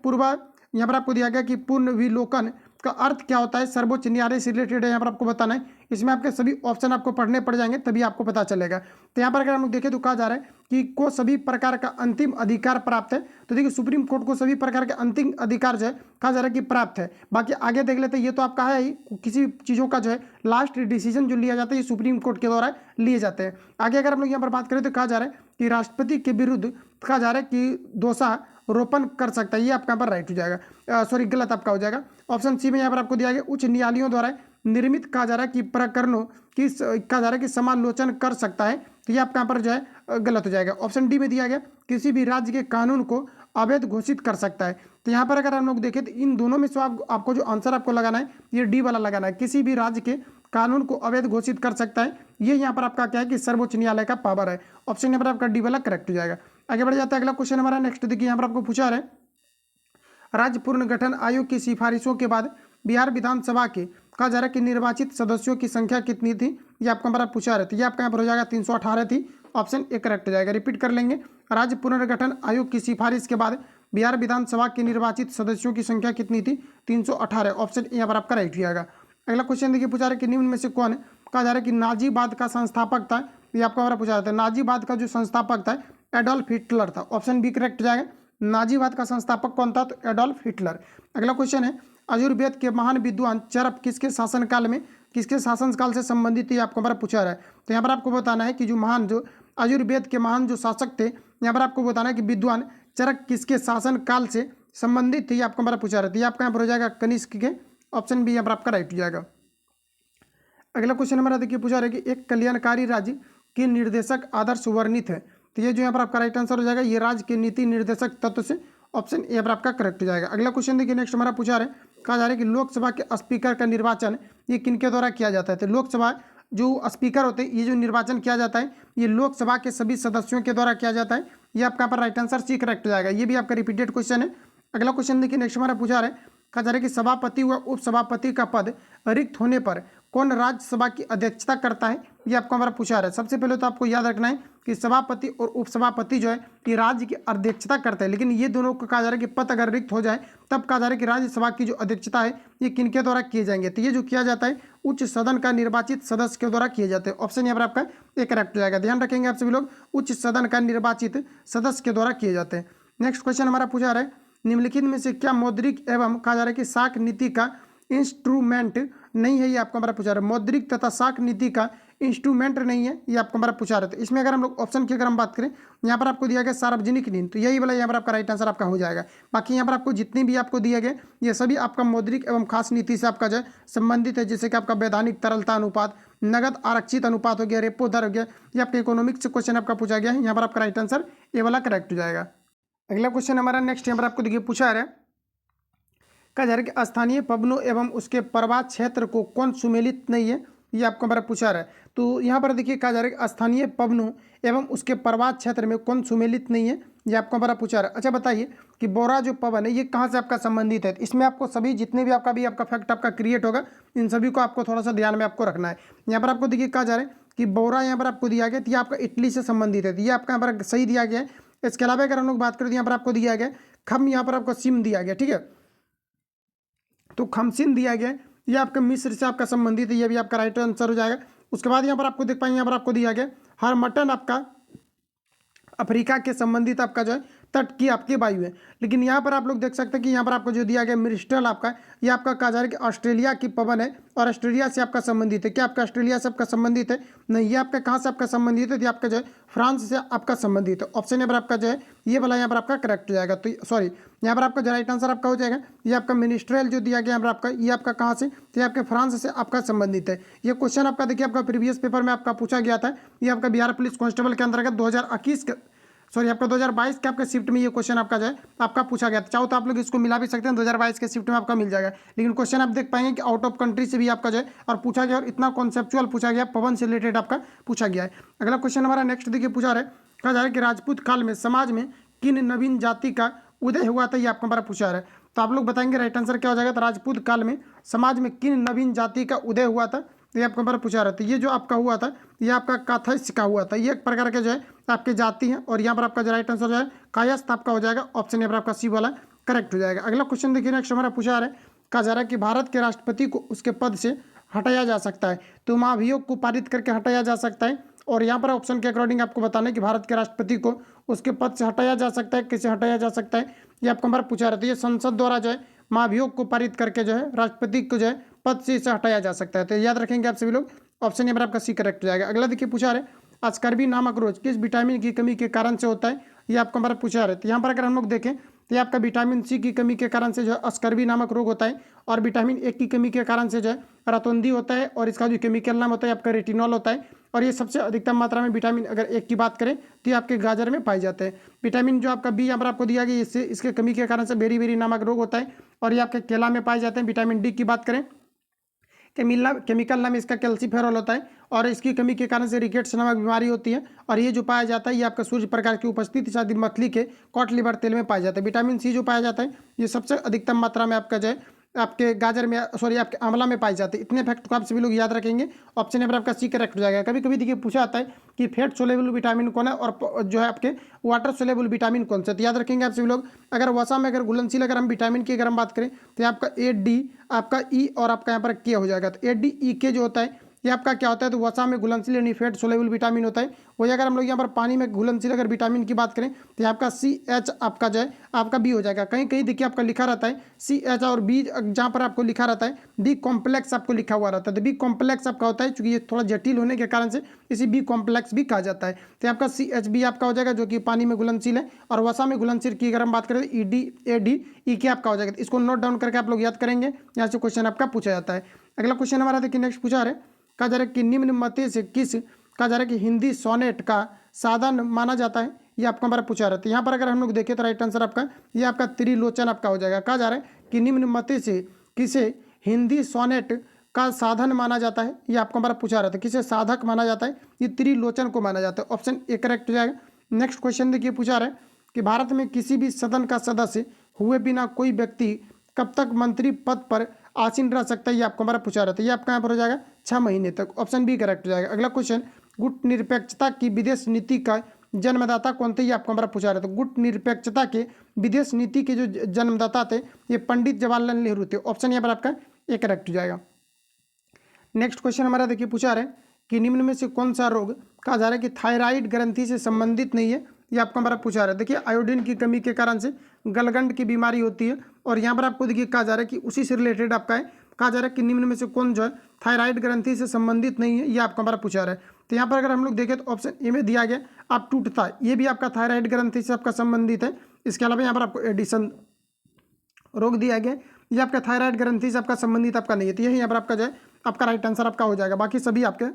यहाँ पर आपको दिया गया कि पूर्ण विलोकन का अर्थ क्या होता है, सर्वोच्च न्यायालय से रिलेटेड है, यहाँ पर आपको बताना है। इसमें आपके सभी ऑप्शन आपको पढ़ने पड़ जाएंगे तभी आपको पता चलेगा। तो यहाँ पर अगर हम लोग देखें तो कहा जा रहा है कि को सभी प्रकार का अंतिम अधिकार प्राप्त है, तो देखिए सुप्रीम कोर्ट को सभी प्रकार के अंतिम अधिकार जो है कहा जा रहा है कि प्राप्त है। बाकी आगे देख लेते हैं, ये तो आपका है ही, किसी चीज़ों का जो है लास्ट डिसीजन जो लिया जाता है ये सुप्रीम कोर्ट के द्वारा लिए जाते हैं। आगे अगर हम लोग यहाँ पर बात करें तो कहा जा रहा है कि राष्ट्रपति के विरुद्ध कहा जा रहा है कि दोषारोपण कर सकता है, ये आपका यहाँ पर राइट हो जाएगा, सॉरी गलत आपका हो जाएगा। ऑप्शन सी में यहाँ पर आपको दिया गया उच्च न्यायालयों द्वारा निर्मित कहा जा रहा है कि प्रकरणों की कहा जा रहा है कि समालोचन कर सकता है, तो ये आपका यहाँ पर जो है गलत हो जाएगा। ऑप्शन डी में दिया गया किसी भी राज्य के कानून को अवैध घोषित कर सकता है, तो यहाँ पर अगर हम लोग देखें तो इन दोनों में से आपको जो आंसर आपको लगाना है ये डी वाला लगाना है, किसी भी राज्य के कानून को अवैध घोषित कर सकता है, ये यहाँ पर आपका क्या है कि सर्वोच्च न्यायालय का पावर है, ऑप्शन यहाँ पर आपका डी वाला करेक्ट हो जाएगा। आगे बढ़ जाता है अगला क्वेश्चन हमारा नेक्स्ट देखिए यहाँ पर आपको पूछा रहा है, राज्य पुनर्गठन आयोग की सिफारिशों के बाद बिहार विधानसभा के कहा जा रहा है कि निर्वाचित सदस्यों की संख्या कितनी थी, ये आपका हमारा पूछा रहा है, ये आपका यहाँ पर हो जाएगा 318 थी, ऑप्शन ए करेक्ट हो जाएगा। रिपीट कर लेंगे, राज्य पुनर्गठन आयोग की सिफारिश के बाद बिहार विधानसभा के निर्वाचित सदस्यों की संख्या कितनी थी, 318, ऑप्शन यहाँ पर आपका राइट हो जाएगा। अगला क्वेश्चन देखिए पूछा रहा है कि निम्न में से कौन कहा जा रहा है कि नाजीबाद का संस्थापक था, ये आपका हमारा पूछा जाता है, नाजीबाद का जो संस्थापक था एडोल्फ हिटलर था। ऑप्शन बी करेक्ट हो जाएगा। नाजीवाद का संस्थापक कौन था? तो एडोल्फ हिटलर। अगला क्वेश्चन है, आयुर्वेद के महान विद्वान चरक किसके शासनकाल में, किसके शासनकाल से संबंधित है, आपको हमारा पूछा रहा है। तो यहाँ पर आपको बताना है कि जो आयुर्वेद के महान जो शासक थे, यहाँ पर आपको बताना है कि विद्वान चरक किसके शासनकाल से संबंधित थे, ये आपको हमारा पूछा रहा है। आपका यहाँ पर हो जाएगा कनिष्क के। ऑप्शन बी यहाँ पर आपका राइट हो जाएगा। अगला क्वेश्चन हमारा देखिए पूछा रहा है कि एक कल्याणकारी राज्य के निर्देशक आदर्श वर्णित है। तो ये जो यहाँ पर आपका राइट आंसर हो जाएगा, ये राज्य के नीति निर्देशक तत्व से। ऑप्शन ए पर आपका करेक्ट हो जाएगा। अगला क्वेश्चन देखिए नेक्स्ट हमारा पूछा रहा है, कहा जा रहा है कि लोकसभा के स्पीकर का निर्वाचन ये किनके द्वारा किया जाता है। तो लोकसभा जो स्पीकर होते हैं, ये जो निर्वाचन किया जाता है, ये लोकसभा के सभी सदस्यों के द्वारा किया जाता है। ये आपका यहाँ पर राइट आंसर सी करेक्ट हो जाएगा। ये भी आपका रिपीटेड क्वेश्चन है। अगला क्वेश्चन देखिए नेक्स्ट हमारा पूछा रहा है, कहा जा रहा है कि सभापति व उपसभापति का पद रिक्त होने पर कौन राज्यसभा की अध्यक्षता करता है, ये आपको हमारा पूछा रहा है। सबसे पहले तो आपको याद रखना है कि सभापति और उपसभापति जो है ये राज्य की अध्यक्षता करते हैं, लेकिन ये दोनों को कहा जा रहा है कि पद अगर रिक्त हो जाए तब कहा जा रहा है कि राज्यसभा की जो अध्यक्षता है ये किनके द्वारा किए जाएंगे। तो ये जो किया जाता है उच्च सदन का निर्वाचित सदस्य के द्वारा किए जाते हैं। ऑप्शन यहाँ पर आपका एक करेक्ट हो जाएगा। ध्यान रखेंगे आप सभी लोग, उच्च सदन का निर्वाचित सदस्य के द्वारा किए जाते हैं। नेक्स्ट क्वेश्चन हमारा पूछा रहा है, निम्नलिखित में से क्या मौद्रिक एवं कहा जा रहा है कि साख नीति का इंस्ट्रूमेंट नहीं है, ये आपको हमारा पूछा रहा है। मौद्रिक तथा साख नीति का इंस्ट्रूमेंट नहीं है, ये आपको हमारा पूछा रहा है। तो इसमें अगर हम लोग ऑप्शन की अगर हम बात करें, यहाँ पर आपको दिया गया सार्वजनिक ऋण, तो यही वाला यहाँ पर आपका राइट आंसर आपका हो जाएगा। बाकी यहाँ पर आपको जितनी भी आपको दिए गए ये सभी आपका मौद्रिक एवं खास नीति से आपका जो है संबंधित है, जैसे कि आपका वैधानिक तरलता अनुपात, नगद आरक्षित अनुपात हो गया, रेपो दर हो गया, ये आपके इकोनॉमिक्स से क्वेश्चन आपका पूछा गया है। यहाँ पर आपका राइट आंसर ये वाला करेक्ट हो जाएगा। अगला क्वेश्चन हमारा नेक्स्ट यहाँ पर आपको देखिए पूछा रहा है, कहा जा रहा है कि स्थानीय पवनों एवं उसके प्रवाह क्षेत्र को कौन सुमेलित नहीं है, ये आपको हमारा पूछा रहा है। तो यहाँ पर देखिए कहा जा रहा है कि स्थानीय पवनों एवं उसके प्रवाह क्षेत्र में कौन सुमेलित नहीं है, ये आपको हमारा पूछा रहा है। अच्छा बताइए कि बोरा जो पवन है ये कहाँ से आपका संबंधित है। इसमें आपको सभी जितने भी आपका फैक्ट आपका क्रिएट होगा, इन सभी को आपको थोड़ा सा ध्यान में आपको रखना है। यहाँ पर आपको देखिए कहा जा रहा है कि बोरा यहाँ पर आपको दिया गया, तो ये आपका इटली से संबंधित है, ये आपका यहाँ पर सही दिया गया है। इसके अलावा अगर हम लोग बात करें तो यहाँ पर आपको दिया गया खम, यहाँ पर आपको सिम दिया गया, ठीक है, तो खमसिन दिया गया, ये आपका मिस्र से आपका संबंधित है, ये भी आपका राइट आंसर हो जाएगा। उसके बाद यहाँ पर आपको देख पाएंगे, यहाँ पर आपको दिया गया हर मटन आपका अफ्रीका के संबंधित आपका जो है तट की आपकी वायु है। लेकिन यहाँ पर आप लोग देख सकते हैं कि यहाँ पर आपको जो दिया गया मिस्ट्रल आपका, ये आपका कहा जा रहा है कि ऑस्ट्रेलिया की पवन है और ऑस्ट्रेलिया से आपका संबंधित है। क्या आपका ऑस्ट्रेलिया से आपका संबंधित है? नहीं, ये आपका कहाँ से आपका संबंधित है? ये आपका जो है फ्रांस से आपका संबंधित है। ऑप्शन यहाँ पर आपका जो है ये वाला यहाँ पर आपका करेक्ट हो जाएगा। तो सॉरी, यहाँ पर आपका जो राइट आंसर आपका हो जाएगा, ये आपका मिनिस्ट्रियल जो दिया गया यहाँ पर आपका, ये आपका कहाँ से, तो ये आपके फ्रांस से आपका संबंधित है। ये क्वेश्चन आपका देखिए आपका प्रीवियस पेपर में आपका पूछा गया था। ये आपका बिहार पुलिस कांस्टेबल के अंतर्गत 2021 के सॉरी आपका 2022 के आपका शिफ्ट में ये क्वेश्चन आपका जो है आपका पूछा गया था। चाहो तो आप लोग इसको मिला भी सकते हैं, 2022 के शिफ्ट में आपका मिल जाएगा। लेकिन क्वेश्चन आप देख पाएंगे कि आउट ऑफ कंट्री से भी आपका जो है और पूछा गया, और इतना कॉन्सेप्चुअल पूछा गया, पवन से रिलेटेड आपका पूछा गया है। अगला क्वेश्चन हमारा नेक्स्ट देखिए पूछा रहा है, कहा जा रहा है कि राजपूत काल में समाज में किन नवीन जाति का उदय हुआ था, ये आपको हमारा पूछा रहा है। तो आप लोग बताएंगे राइट आंसर क्या हो जाएगा। तो राजपूत काल में समाज में किन नवीन जाति का उदय हुआ था, तो ये आपको हमारा पूछा रहा था। ये जो आपका हुआ था ये आपका काथस्य का हुआ था, ये एक प्रकार के जो है आपके जाति हैं। और यहाँ पर आपका जो राइट आंसर जो है कायस्थ आपका हो जाएगा। ऑप्शन यहाँ पर आपका सी वाला करेक्ट हो जाएगा। अगला क्वेश्चन देखिए नेक्स्ट हमारा पूछा रहा है, कहा जा रहा है कि भारत के राष्ट्रपति को उसके पद से हटाया जा सकता है, तो महाभियोग को पारित करके हटाया जा सकता है। और यहाँ पर ऑप्शन के अकॉर्डिंग आपको बताना है कि भारत के राष्ट्रपति को उसके पद से हटाया जा सकता है, कैसे हटाया जा सकता है, ये आपको हमारा पूछा रहा था। ये संसद द्वारा जो है महाभियोग को पारित करके जो है राष्ट्रपति को जो है पद से इसे हटाया जा सकता है। तो याद रखेंगे आप सभी लोग, ऑप्शन यहाँ पर आपका सी करेक्ट हो जाएगा। अगला देखिए पूछा रहे, अस्कर्बी नामक रोग किस विटामिन की कमी के कारण से होता है, ये आपको हमारा पूछा रहे। तो यहाँ पर अगर हम लोग देखें तो ये आपका विटामिन सी की कमी के कारण से जो है अस्कर्बी नामक रोग होता है, और विटामिन ए की कमी के कारण से जो है रतौंधी होता है, और इसका जो केमिकल नाम होता है आपका रेटिनॉल होता है। और ये सबसे अधिकतम मात्रा में विटामिन अगर एक की बात करें तो ये आपके गाजर में पाए जाते हैं। विटामिन जो आपका बी यहाँ पर आपको दिया गया, इससे इसके कमी के कारण से बेरी बेरी नामक रोग होता है, और ये आपके केला में पाए जाते हैं। विटामिन डी की बात करें, केमिकल नाम इसका कैल्सीफेरॉल होता है, और इसकी कमी के कारण से रिकेट्स नामक बीमारी होती है। और ये जो पाया जाता है ये आपका सूर्य प्रकाश की उपस्थिति शादी मछली के कॉट लिवर तेल में पाया जाता है। विटामिन सी जो पाया जाता है ये सबसे अधिकतम मात्रा में आपका जो है आपके गाजर में सॉरी आपके आंवला में पाए जाते हैं। इतने फैक्ट को आप सभी लोग याद रखेंगे। ऑप्शन नंबर आपका सी करेक्ट हो जाएगा। कभी कभी देखिए पूछा आता है कि फैट सोलेबल विटामिन कौन है और जो है आपके वाटर सोलेबल विटामिन कौन सा, तो याद रखेंगे आप सभी लोग। अगर वसा में अगर घुलनशील अगर हम विटामिन की अगर हम बात करें तो आपका ए डी आपका ई और आपका यहाँ पर के हो जाएगा। तो ए डी ई के जो होता है ये आपका क्या होता है, तो वसा में घुलनशील यानी फेट सोलेबल विटामिन होता है। वही अगर हम लोग यहाँ पर पानी में घुलनशील अगर विटामिन की बात करें तो यहाँ आपका CH आपका जो है आपका बी हो जाएगा। कहीं कहीं देखिए आपका लिखा रहता है CH और बी, जहाँ पर आपको लिखा रहता है बी कॉम्प्लेक्स आपको लिखा हुआ रहता है, तो बी कॉम्प्लेक्स आपका होता है, चूंकि ये थोड़ा जटिल होने के कारण से इसी बी कॉम्प्लेक्स भी कहा जाता है। तो आपका CHB आपका हो जाएगा जो कि पानी में घुलनशील है, और वसा में घुलनशील की अगर हम बात करें तो EDADE आपका हो जाएगा। इसको नोट डाउन करके आप लोग याद करेंगे, यहाँ से क्वेश्चन आपका पूछा जाता है। अगला क्वेश्चन हमारा देखिए नेक्स्ट पूछा है, कहा जा रहा है कि निम्न में से किस, कहा जा रहा है कि हिंदी सोनेट का साधन माना जाता है, ये आपका हमारा पूछा रहता है। यहाँ पर अगर हम लोग देखें तो राइट आंसर आपका ये आपका त्रिलोचन आपका हो जाएगा। कहा जा रहा है कि निम्न में से किसे हिंदी सोनेट का साधन माना जाता है, ये आपको हमारा पूछा रहता है। किसे साधक माना जाता है, ये त्रिलोचन को माना जाता है। ऑप्शन ए करेक्ट हो जाएगा। नेक्स्ट क्वेश्चन देखिए पूछा रहा है कि भारत में किसी भी सदन का सदस्य हुए बिना कोई व्यक्ति कब तक मंत्री पद पर आसीन रह सकता है, ये आपको हमारा पूछा रहता है। ये आपका यहाँ पर हो जाएगा 6 महीने तक। ऑप्शन बी करेक्ट हो जाएगा। अगला क्वेश्चन, गुट निरपेक्षता की विदेश नीति का जन्मदाता कौन थे, ये आपको हमारा पूछा रहता है। गुट निरपेक्षता के विदेश नीति के जो जन्मदाता थे ये पंडित जवाहरलाल नेहरू थे। ऑप्शन यहाँ पर आपका ए करेक्ट हो जाएगा। नेक्स्ट क्वेश्चन हमारा देखिए पूछा रहा है कि निम्न में से कौन सा रोग कहा जा रहा है कि थायराइड ग्रंथि से संबंधित नहीं है, ये आपको हमारा पूछा रहा है। देखिए आयोडीन की कमी के कारण से गलगंड की बीमारी होती है, और यहाँ पर आपको देखिए कहा जा रहा है कि उसी से रिलेटेड आपका है। कहा जा रहा है कि निम्न में से कौन जो है थायराइड ग्रंथि से संबंधित नहीं है, ये आपको हमारा पूछा रहा है। तो यहाँ पर अगर हम लोग देखें तो ऑप्शन ए में दिया गया आप टूटता, ये भी आपका थायराइड ग्रंथि से आपका संबंधित है। इसके अलावा यहाँ पर आपको एडिशन रोग दिया गया, ये आपका थायराइड ग्रंथि से आपका संबंधित आपका नहीं है। तो यही यहाँ पर आपका जो है आपका राइट आंसर आपका हो जाएगा। बाकी सभी आपके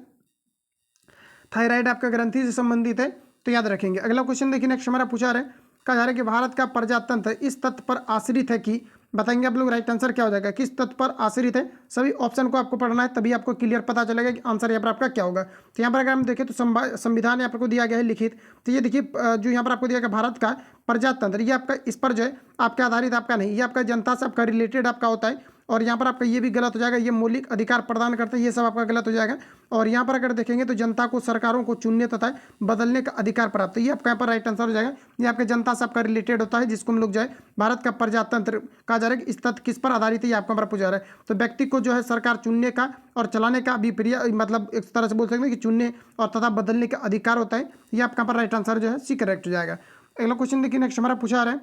थायराइड आपका ग्रंथि से संबंधित है, तो याद रखेंगे। अगला क्वेश्चन देखिए नेक्स्ट हमारा पूछा रहा है, कहा जा रहा है कि भारत का प्रजातंत्र इस तथ्य पर आश्रित है कि, बताएंगे आप लोग राइट आंसर क्या हो जाएगा, किस तथ्य पर आश्रित है। सभी ऑप्शन को आपको पढ़ना है, तभी आपको क्लियर पता चलेगा कि आंसर यहाँ पर आपका क्या होगा। तो यहाँ पर अगर हम देखें तो संविधान यहाँ पर को दिया गया है लिखित। तो ये देखिए जो यहाँ पर आपको दिया गया भारत का प्रजातंत्र, ये आपका इस पर जो है आपके आधारित आपका नहीं, ये आपका जनता से आपका रिलेटेड आपका होता है। और यहाँ पर आपका ये भी गलत हो जाएगा, ये मौलिक अधिकार प्रदान करता है, ये सब आपका गलत हो जाएगा। और यहाँ पर अगर देखेंगे तो जनता को सरकारों को चुनने तथा बदलने का अधिकार प्राप्त है, ये आपका यहाँ पर राइट आंसर हो जाएगा। ये आपके जनता से आपका रिलेटेड होता है, जिसको हम लोग जो है भारत का प्रजातंत्र कहा जा रहा है कि इस तथ्य किस पर आधारित है, ये आपको हमारा पूछा रहा है। तो व्यक्ति को जो है सरकार चुनने का और चलाने का विप्रिय, मतलब एक तरह से बोल सकते हैं कि चुनने और तथा बदलने का अधिकार होता है, ये आपका पर राइट आंसर जो है सी करेक्ट हो जाएगा। अगला क्वेश्चन देखिए नेक्स्ट हमारा पूछा रहा है,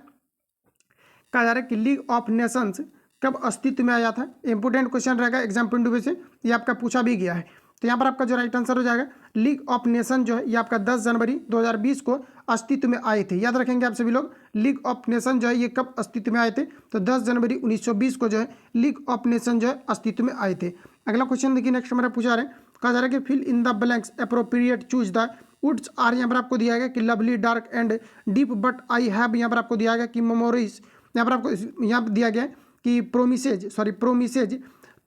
कहा जा रहा है कि लीग ऑफ नेशंस कब अस्तित्व में आया था। इंपोर्टेंट क्वेश्चन रहेगा एग्जाम पॉइंट ऑफ व्यू से, ये आपका पूछा भी गया है। तो यहाँ पर आपका जो राइट आंसर हो जाएगा लीग ऑफ नेशन जो है ये आपका 10 जनवरी 2020 को अस्तित्व में आए थे। याद रखेंगे आप सभी लोग, लीग ऑफ नेशन जो है ये कब अस्तित्व में आए थे, तो 10 जनवरी 1920 को जो है लीग ऑफ नेशन जो है अस्तित्व में आए थे। अगला क्वेश्चन देखिए नेक्स्ट हमारा पूछा रहे, कहा जा रहा है कि fill in the blanks appropriate choose the woods are, यहाँ पर आपको दिया गया कि lovely dark and deep but I have, यहाँ पर आपको दिया गया कि मेमोरीज, यहाँ पर आपको यहाँ पर दिया गया कि प्रोमिसेज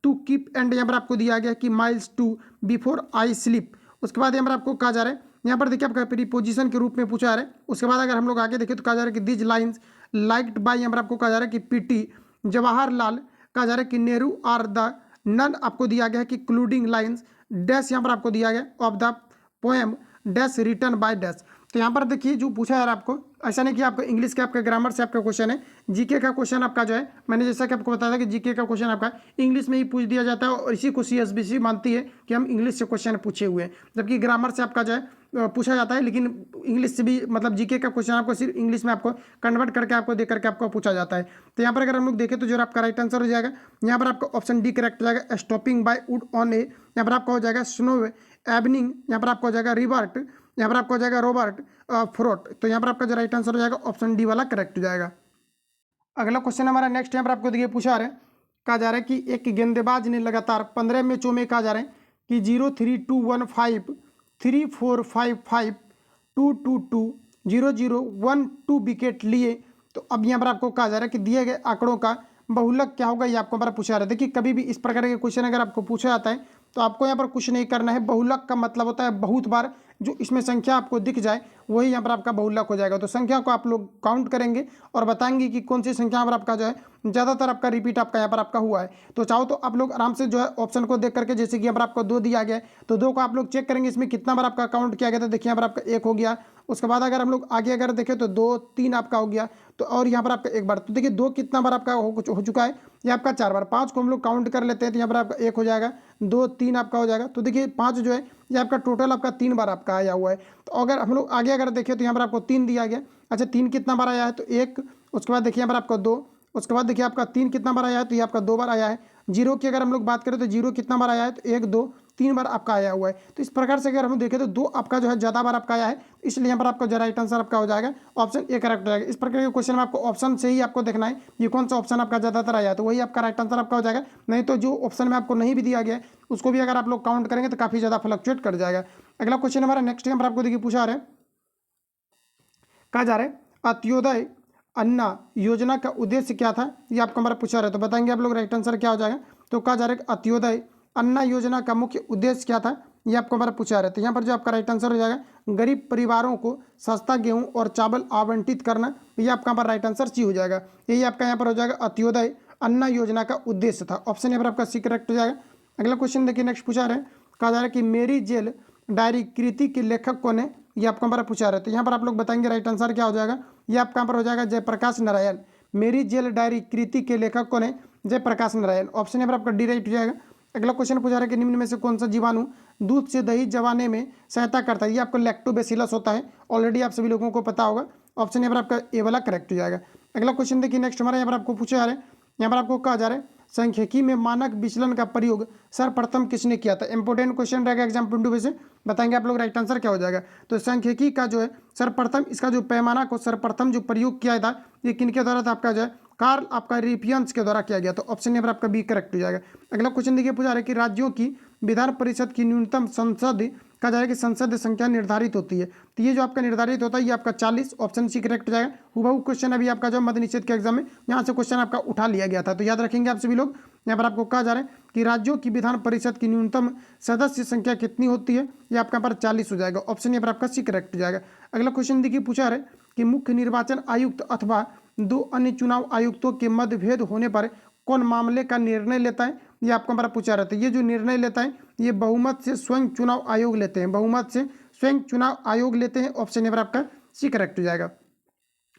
टू कीप, एंड यहाँ पर आपको दिया गया कि miles to before I sleep. उसके बाद यहाँ पर आपको कहा जा रहा है, यहाँ पर देखिए आपका प्रीपोजिशन के रूप में पूछा जा रहा है। उसके बाद अगर हम लोग आगे देखें तो कहा जा रहा है कि दिज लाइन्स लाइक्ड बाय, यहाँ पर आपको कहा जा रहा है कि पीटी जवाहरलाल, कहा जा रहा है कि नेहरू आर द नन, आपको दिया गया है कि क्लूडिंग लाइन्स डैश, यहाँ पर आपको दिया गया of the poem dash written by dash. तो यहाँ पर देखिए जो पूछा है आपको, ऐसा नहीं कि आपको इंग्लिश के आपका ग्रामर से आपका क्वेश्चन है, जीके का क्वेश्चन आपका जो है, मैंने जैसा कि आपको बताया था कि जीके का क्वेश्चन आपका इंग्लिश में ही पूछ दिया जाता है, और इसी को सीएसबीसी मानती है कि हम इंग्लिश से क्वेश्चन पूछे हुए हैं, जबकि ग्रामर से आपका जो है पूछा जाता है, लेकिन इंग्लिश से भी मतलब जीके का क्वेश्चन आपको सिर्फ इंग्लिश में आपको कन्वर्ट करके आपको दे करके आपको पूछा जाता है। तो यहाँ पर अगर हम लोग देखें तो जो आपका राइट आंसर हो जाएगा, यहाँ पर आपका ऑप्शन डी करेक्ट हो जाएगा, स्टॉपिंग बाय वुड ऑन ए, यहाँ पर आपका हो जाएगा स्नो एवनिंग, यहाँ पर आपको हो जाएगा रिवर्ट, यहाँ पर आपको हो जाएगा रॉबर्ट फ्रोट। तो यहाँ पर आपका जो राइट आंसर हो जाएगा ऑप्शन डी वाला करेक्ट हो जाएगा। अगला क्वेश्चन हमारा नेक्स्ट यहाँ पर आपको देखिए पूछा रहा है, कहा जा रहा है कि एक गेंदबाज ने लगातार 15 मैचों में, कहा जा रहा है कि 0-3-2-1-5 3-4-5-5 2-2-2 0-0-1-2 विकेट लिए। तो अब यहाँ पर आपको कहा जा रहा है कि दिए गए आंकड़ों का बहुलक क्या होगा, ये आपको हमारा पूछा रहा है। देखिए कभी भी इस प्रकार के क्वेश्चन अगर आपको पूछा जाता है तो आपको यहाँ पर कुछ नहीं करना है। बहुलक का मतलब होता है बहुत बार जो इसमें संख्या आपको दिख जाए वही यहाँ पर आपका बहुलक हो जाएगा। तो संख्या को आप लोग काउंट करेंगे और बताएंगे कि कौन सी संख्या पर आपका जो है ज़्यादातर आपका रिपीट आपका यहाँ पर आपका हुआ है। तो चाहो तो आप लोग आराम से जो है ऑप्शन को देख करके, जैसे कि यहाँ पर आपको 2 दिया गया है तो 2 को आप लोग चेक करेंगे इसमें कितना बार आपका काउंट किया गया था। देखिए यहाँ पर आपका 1 हो गया, उसके बाद अगर हम लोग आगे अगर देखें तो 2 3 आपका हो गया, तो और यहाँ पर आपका 1 बार। तो देखिए 2 कितना बार आपका हो चुका है, ये आपका 4 बार। 5 को हम लोग काउंट कर लेते हैं तो यहाँ पर आपका 1 हो जाएगा, 2 3 आपका हो जाएगा। तो देखिए 5 जो है ये आपका टोटल आपका 3 बार आपका आया हुआ है। तो अगर हम लोग आगे अगर देखें तो यहाँ पर आपको 3 दिया गया। अच्छा 3 कितना बार आया है तो 1, उसके बाद देखिए यहाँ पर आपका 2, उसके बाद देखिए आपका 3 कितना बार आया है तो ये आपका 2 बार आया है। 0 की अगर हम लोग बात करें तो 0 कितना बार आया है तो 1 2 3 बार आपका आया हुआ है। तो इस प्रकार से अगर हम देखें तो 2 आपका जो है ज़्यादा बार आपका आया है, इसलिए यहाँ पर आपका जो राइट आंसर आपका हो जाएगा ऑप्शन ए करेक्ट हो जाएगा। इस प्रकार के क्वेश्चन में आपको ऑप्शन से ही आपको देखना है ये कौन सा ऑप्शन आपका ज़्यादातर आया है, तो वही आपका राइट आंसर आपका हो जाएगा। नहीं तो जो ऑप्शन में आपको नहीं भी दिया गया है उसको भी अगर आप लोग काउंट करेंगे तो काफ़ी ज़्यादा फ्लक्चुएट कर जाएगा। अगला क्वेश्चन हमारा नेक्स्ट यहाँ पर आपको देखिए पूछा रहे, कहा जा रहा है अंत्योदय अन्ना योजना का उद्देश्य क्या था, ये आपको हमारा पूछा रहा है। तो बताएंगे आप लोग राइट आंसर क्या हो जाएगा। तो कहा जा रहा है अंत्योदय अन्ना योजना का मुख्य उद्देश्य क्या था, ये आपको हमारा पूछा रहा है। तो यहाँ पर जो आपका राइट आंसर हो जाएगा गरीब परिवारों को सस्ता गेहूं और चावल आवंटित करना, ये आपका यहाँ पर राइट आंसर सी हो जाएगा। यही आपका यहाँ पर हो जाएगा अंत्योदय अन्ना योजना का उद्देश्य था, ऑप्शन यहाँ पर आपका सी करेक्ट हो जाएगा। अगला क्वेश्चन देखिए नेक्स्ट पूछा रहे, कहा जा रहा है कि मेरी जेल डायरी कृति के लेखक कौन है, ये आपको हमारा पूछा रहे। तो यहाँ पर आप लोग बताएंगे राइट आंसर क्या हो जाएगा, ये आपका यहाँ पर हो जाएगा जयप्रकाश नारायण। मेरी जेल डायरी कृति के लेखक कौन है, जयप्रकाश नारायण, ऑप्शन यहाँ पर आपका डी राइट हो जाएगा। अगला क्वेश्चन पूछा रहा है कि निम्न में से कौन सा जीवाणु दूध से दही जमाने में सहायता करता है, ये आपको लैक्टोबैसिलस होता है, ऑलरेडी आप सभी लोगों को पता होगा, ऑप्शन यहाँ पर आपका ए वाला करेक्ट हो जाएगा। अगला क्वेश्चन देखिए नेक्स्ट हमारा यहाँ पर आपको पूछा जा रहा है, यहाँ पर आपको कहा जा रहा है सांख्यिकी में मानक विचलन का प्रयोग सर्वप्रथम किसने किया था। इंपोर्टेंट क्वेश्चन रहेगा एग्जाम पॉइंट ऑफ व्यू से, बताएंगे आप लोग राइट आंसर क्या हो जाएगा। तो सांख्यिकी का जो है सर्वप्रथम इसका जो पैमाना को सर्वप्रथम जो प्रयोग किया था ये किनके द्वारा था, आपका जो है कार्ल आपका रिपियंस के द्वारा किया गया। तो ऑप्शन यहाँ पर आपका बी करेक्ट हो जाएगा। अगला क्वेश्चन देखिए पूछा रहा है कि राज्यों की विधान परिषद की न्यूनतम संसद, कहा जा रहा है कि संसद संख्या निर्धारित होती है, तो ये जो आपका निर्धारित होता है ये आपका 40, ऑप्शन सी करेक्ट हो जाएगा। हुबहू क्वेश्चन अभी आपका जो मद्य निषेध के एग्जाम में यहाँ से क्वेश्चन आपका उठा लिया गया था, तो याद रखेंगे आप सभी लोग। यहाँ पर आपको कहा जा रहा है कि राज्यों की विधान परिषद की न्यूनतम सदस्य संख्या कितनी होती है, ये आपका पर 40 हो जाएगा, ऑप्शन यहाँ पर आपका सी करेक्ट हो जाएगा। अगला क्वेश्चन देखिए पूछा रहा है कि मुख्य निर्वाचन आयुक्त अथवा 2 अन्य चुनाव आयुक्तों के मतभेद होने पर कौन मामले का निर्णय लेता है, ये आपको हमारा पूछा रहता है। ये जो निर्णय लेता है ये बहुमत से स्वयं चुनाव आयोग लेते हैं, बहुमत से स्वयं चुनाव आयोग लेते हैं, ऑप्शन यहाँ पर आपका सी करेक्ट हो जाएगा।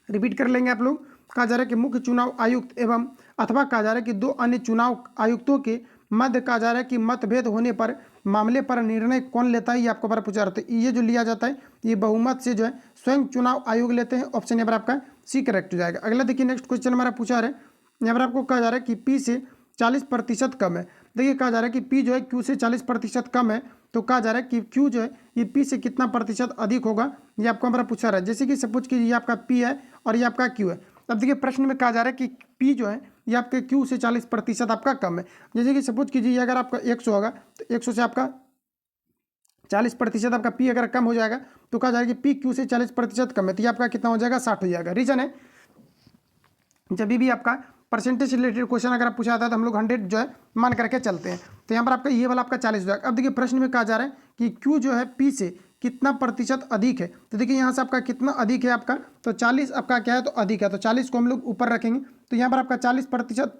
रिपीट कर लेंगे आप लोग, कहा जा रहा है कि मुख्य चुनाव आयुक्त एवं अथवा कहा जा रहा है कि 2 अन्य चुनाव आयुक्तों के मध्य कहा जा रहा है कि मतभेद होने पर मामले पर निर्णय कौन लेता है, ये आपको बार पूछा रहता है। ये जो लिया जाता है ये बहुमत से जो है स्वयं चुनाव आयोग लेते हैं, ऑप्शन यहाँ पर आपका सी करेक्ट हो जाएगा। अगला देखिए नेक्स्ट क्वेश्चन हमारा पूछा रहा है, यहाँ पर आपको कहा जा रहा है कि पी से 40% कम है। देखिए कहा जा रहा है कि पी जो है क्यू से 40% कम है, तो कहा जा रहा है कि क्यू जो है ये पी से कितना प्रतिशत अधिक होगा, ये आपको हमारा पूछा रहा है। जैसे कि सपोज कीजिए ये आपका पी है और ये आपका क्यू है। अब देखिए प्रश्न में कहा जा रहा है कि पी जो है ये आपके क्यू से 40% आपका कम है। जैसे कि सपोज कीजिए अगर आपका 100 होगा तो 100 से आपका 40% आपका पी अगर कम हो जाएगा तो कहा जाएगा कि पी क्यू से 40% कम है, तो ये आपका कितना हो जाएगा 60 हो जाएगा। रीजन है जब भी आपका परसेंटेज से रिलेटेड क्वेश्चन अगर आप पूछा जाता है तो हम लोग 100 जो है मान करके चलते हैं, तो यहाँ पर आपका ये वाला आपका 40 हो जाएगा। अब देखिए प्रश्न में कहा जा रहा है कि क्यू जो है पी से कितना प्रतिशत अधिक है, तो देखिए यहाँ से आपका कितना अधिक है आपका, तो 40 आपका क्या है तो अधिक है, तो 40 को हम लोग ऊपर रखेंगे, तो यहाँ पर आपका 40%,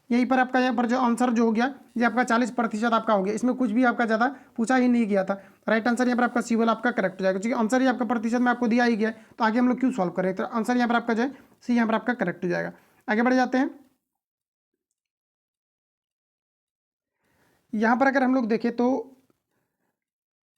यहीं पर आपका यहाँ पर जो आंसर जो हो गया ये आपका 40% आपका हो गया। इसमें कुछ भी आपका ज़्यादा पूछा ही नहीं गया था। राइट आंसर यहाँ पर आपका सी वाला आपका करेक्ट हो जाएगा, क्योंकि आंसर ही आपका प्रतिशत में आपको दिया ही गया है, तो आगे हम लोग क्यों सॉल्व करें। तो आंसर यहाँ पर आपका जो है सी यहाँ पर आपका करेक्ट हो जाएगा। आगे बढ़ जाते हैं। यहाँ पर अगर हम लोग देखें तो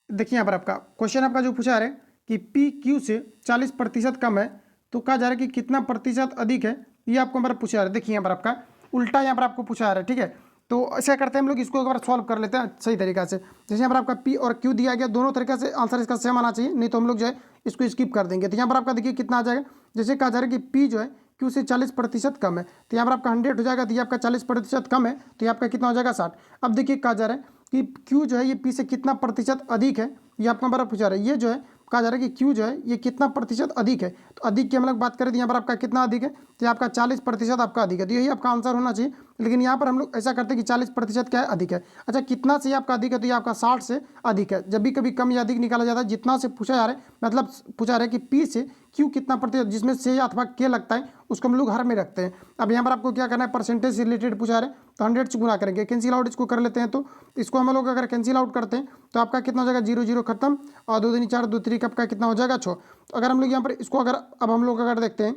देखिए यहाँ पर आपका क्वेश्चन आपका जो पूछा है कि पी क्यू से 40% कम है, तो कहा जा रहा है कि कितना प्रतिशत अधिक है, ये आपको हमारा पूछा है। देखिए यहाँ पर आपका उल्टा यहाँ पर आपको पूछा आ रहा है, ठीक है। तो ऐसा करते हैं हम लोग इसको एक बार सॉल्व कर लेते हैं सही तरीका से। जैसे यहाँ पर आपका पी और क्यू दिया गया, दोनों तरीके से आंसर इसका सेम आना चाहिए, नहीं तो हम लोग जो है इसको स्किप कर देंगे। तो यहाँ पर आपका देखिए कितना आ जाएगा, जैसे कहा जा रहा है कि पी जो है क्यू से 40% कम है, तो यहाँ पर आपका 100 हो जाएगा, तो ये आपका 40% कम है, तो ये आपका कितना हो जाएगा 60। अब देखिए कहा जा रहा है कि क्यू जो है ये पी से कितना प्रतिशत अधिक है, ये आपका हमारा पूछा रहा है। ये जो है कहा जा रहा है कि क्यू जो है ये कितना प्रतिशत अधिक है। तो अधिक की हम लोग बात करें तो यहाँ पर आपका कितना अधिक है, तो ये आपका 40% आपका अधिक है। तो यही आपका आंसर होना चाहिए, लेकिन यहाँ पर हम लोग ऐसा करते हैं कि 40% क्या है, अधिक है। अच्छा, कितना से आपका अधिक है, तो ये आपका 60 से अधिक है। जब भी कभी कम या अधिक निकाला जाता है, जितना से पूछा जा रहा है, मतलब पूछा जा रहा है कि पी से क्यू कितना प्रतिशत, जिसमें से अथवा के लगता है उसको हम लोग हर में रखते हैं। अब यहाँ पर आपको क्या करना है, परसेंटेज से रिलेटेड पूछा जा रहा है, तो 100 से गुना करेंगे। कैंसिल आउट इसको कर लेते हैं, तो इसको हम लोग अगर कैंसिल आउट करते हैं तो आपका कितना हो जाएगा, 0 0 खत्म, और 2 दूनी 4, 2 3 आपका कितना हो जाएगा 6। तो अगर हम लोग यहाँ पर इसको अगर अब हम लोग अगर देखते हैं,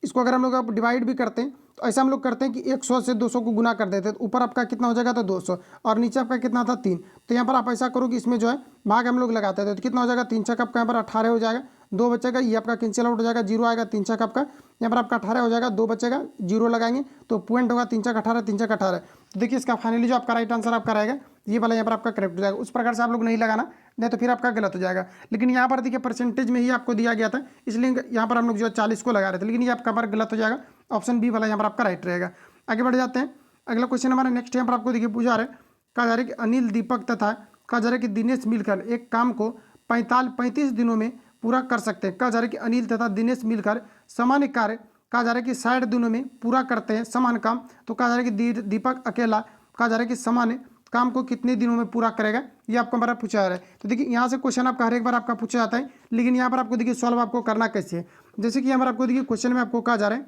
इसको अगर हम लोग अब डिवाइड भी करते हैं, तो ऐसा हम लोग करते हैं कि 100 से 200 को गुना कर देते हैं, तो ऊपर आपका कितना हो जाएगा, तो 200, और नीचे आपका कितना था 3। तो यहाँ पर आप ऐसा करो कि इसमें जो है भाग हम लोग लगाते थे, तो कितना हो जाएगा, 3 छक आपका यहाँ पर 18 हो जाएगा, 2 बचेगा, ये आपका कैंसिल आउट हो जाएगा, 0 आएगा, 3 छक आपका यहाँ पर आपका 18 हो जाएगा, 2 बचेगा, 0 लगाएंगे तो पॉइंट होगा 3 छक 18, 3 छक 18। तो देखिए इसका फाइनली जो आपका राइट आंसर आपका रहेगा ये वाला यहाँ पर आपका करेक्ट हो जाएगा। उस प्रकार से आप लोग नहीं लगाना, नहीं तो फिर आपका गलत हो जाएगा। लेकिन यहाँ पर देखिए परसेंटेज में ही आपको दिया गया था, इसलिए यहाँ पर हम लोग जो 40 को लगा रहे थे, लेकिन ये आपका बार गलत हो जाएगा। ऑप्शन बी वाला यहाँ पर आपका राइट रहेगा। आगे बढ़ जाते हैं, अगला क्वेश्चन हमारा नेक्स्ट यहाँ पर आपको देखिए पूछा रहा है, कहा जा रहा है कि अनिल, दीपक तथा कहा जा रहा है कि दिनेश मिलकर एक काम को 35 दिनों में पूरा कर सकते हैं। कहा जा रहा है कि अनिल तथा दिनेश मिलकर सामान्य कार्य कहा जा रहा है कि 60 दिनों में पूरा करते हैं समान काम। तो कहा जा रहा है कि दीपक अकेला कहा जा रहा है कि सामान्य काम को कितने दिनों में पूरा करेगा, ये आपको हमारा पूछा जा रहा है। तो देखिए यहाँ से क्वेश्चन आपका हर एक बार आपका पूछा जाता है, लेकिन यहाँ पर आपको देखिए सॉल्व आपको करना कैसे है। जैसे कि यहाँ पर आपको देखिए क्वेश्चन में आपको कहा जा रहा है,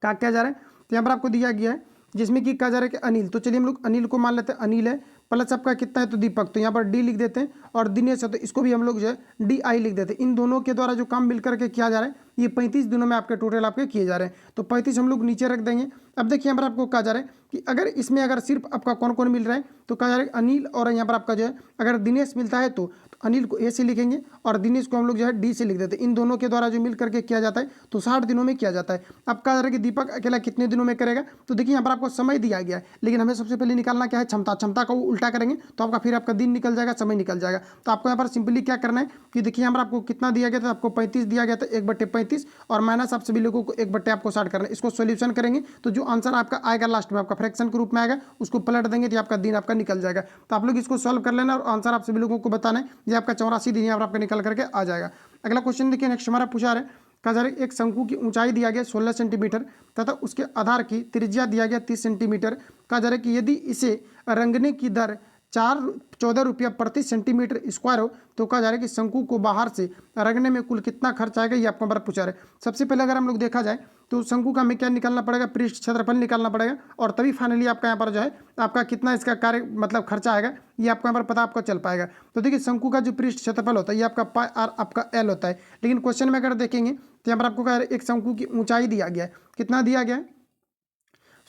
क्या जा रहा है, तो यहाँ पर आपको दिया गया है जिसमें कि कहा जा रहा है कि अनिल, तो चलिए हम लोग अनिल को मान लेते हैं, अनिल है, प्लस आपका कितना है, तो दीपक, तो यहाँ पर डी लिख देते हैं, और दिनेश है तो इसको भी हम लोग जो है डी आई लिख देते हैं। इन दोनों के द्वारा जो काम मिलकर के किया जा रहा है ये 35 दिनों में आपके टोटल आपके किए जा रहे हैं, तो 35 हम लोग नीचे रख देंगे। अब देखिए यहाँ पर आपको कहा जा रहा है कि अगर इसमें अगर सिर्फ आपका कौन कौन मिल रहा है, तो कहा जा रहा है अनिल, और यहाँ पर आपका जो है अगर दिनेश मिलता है तो अनिल को ए से लिखेंगे और दिनेश को हम लोग जो है डी से लिख देते हैं। इन दोनों के द्वारा जो मिल करके किया जाता है तो 60 दिनों में किया जाता है। अब कहा जा रहा है कि दीपक अकेला कितने दिनों में करेगा, तो देखिए यहाँ पर आपको समय दिया गया है, लेकिन हमें सबसे पहले निकालना क्या है, क्षमता का वो उल्टा करेंगे तो आपका फिर आपका दिन निकल जाएगा, समय निकल जाएगा। तो आपको यहाँ पर सिंपली क्या करना है कि देखिए यहाँ पर आपको कितना दिया गया था, आपको 35 दिया गया था, 1/35, और माइनस आप सभी लोगों को 1/, आपको 60 करना है। इसको सोल्यूशन करेंगे तो जो आंसर आपका आएगा लास्ट में आपका फ्रैक्शन के रूप में आएगा, उसको पलट देंगे तो आपका दिन आपका निकल जाएगा। तो आप लोग इसको सॉल्व कर लेना और आंसर आप सभी लोगों को बताना है, ये आपका 84 दिन यहाँ पर आपका निकल करके आ जाएगा। अगला क्वेश्चन देखिए नेक्स्ट हमारा पूछा रहा है, कहा जा रहा है एक शंकु की ऊंचाई दिया गया 16 सेंटीमीटर तथा उसके आधार की त्रिज्या दिया गया 30 सेंटीमीटर। कहा जा रहा है कि यदि इसे रंगने की दर 14 रुपया प्रति सेंटीमीटर स्क्वायर हो, तो कहा जा रहा है कि शंकु को बाहर से रंगने में कुल कितना खर्च आएगा, ये आपको बार पूछा रहा है। सबसे पहले अगर हम लोग देखा जाए तो शंकु का हमें क्या निकालना पड़ेगा, पृष्ठ क्षेत्रफल निकालना पड़ेगा, और तभी फाइनली आपका यहाँ पर जो है आपका कितना इसका कार्य मतलब खर्चा आएगा ये आपको यहाँ पर पता आपको चल पाएगा। तो देखिए शंकु का जो पृष्ठ क्षेत्रफल होता है ये आपका पाई आर आपका एल होता है, लेकिन क्वेश्चन में अगर देखेंगे तो यहाँ पर आपको कहा एक शंकु की ऊंचाई दिया गया है, कितना दिया गया है,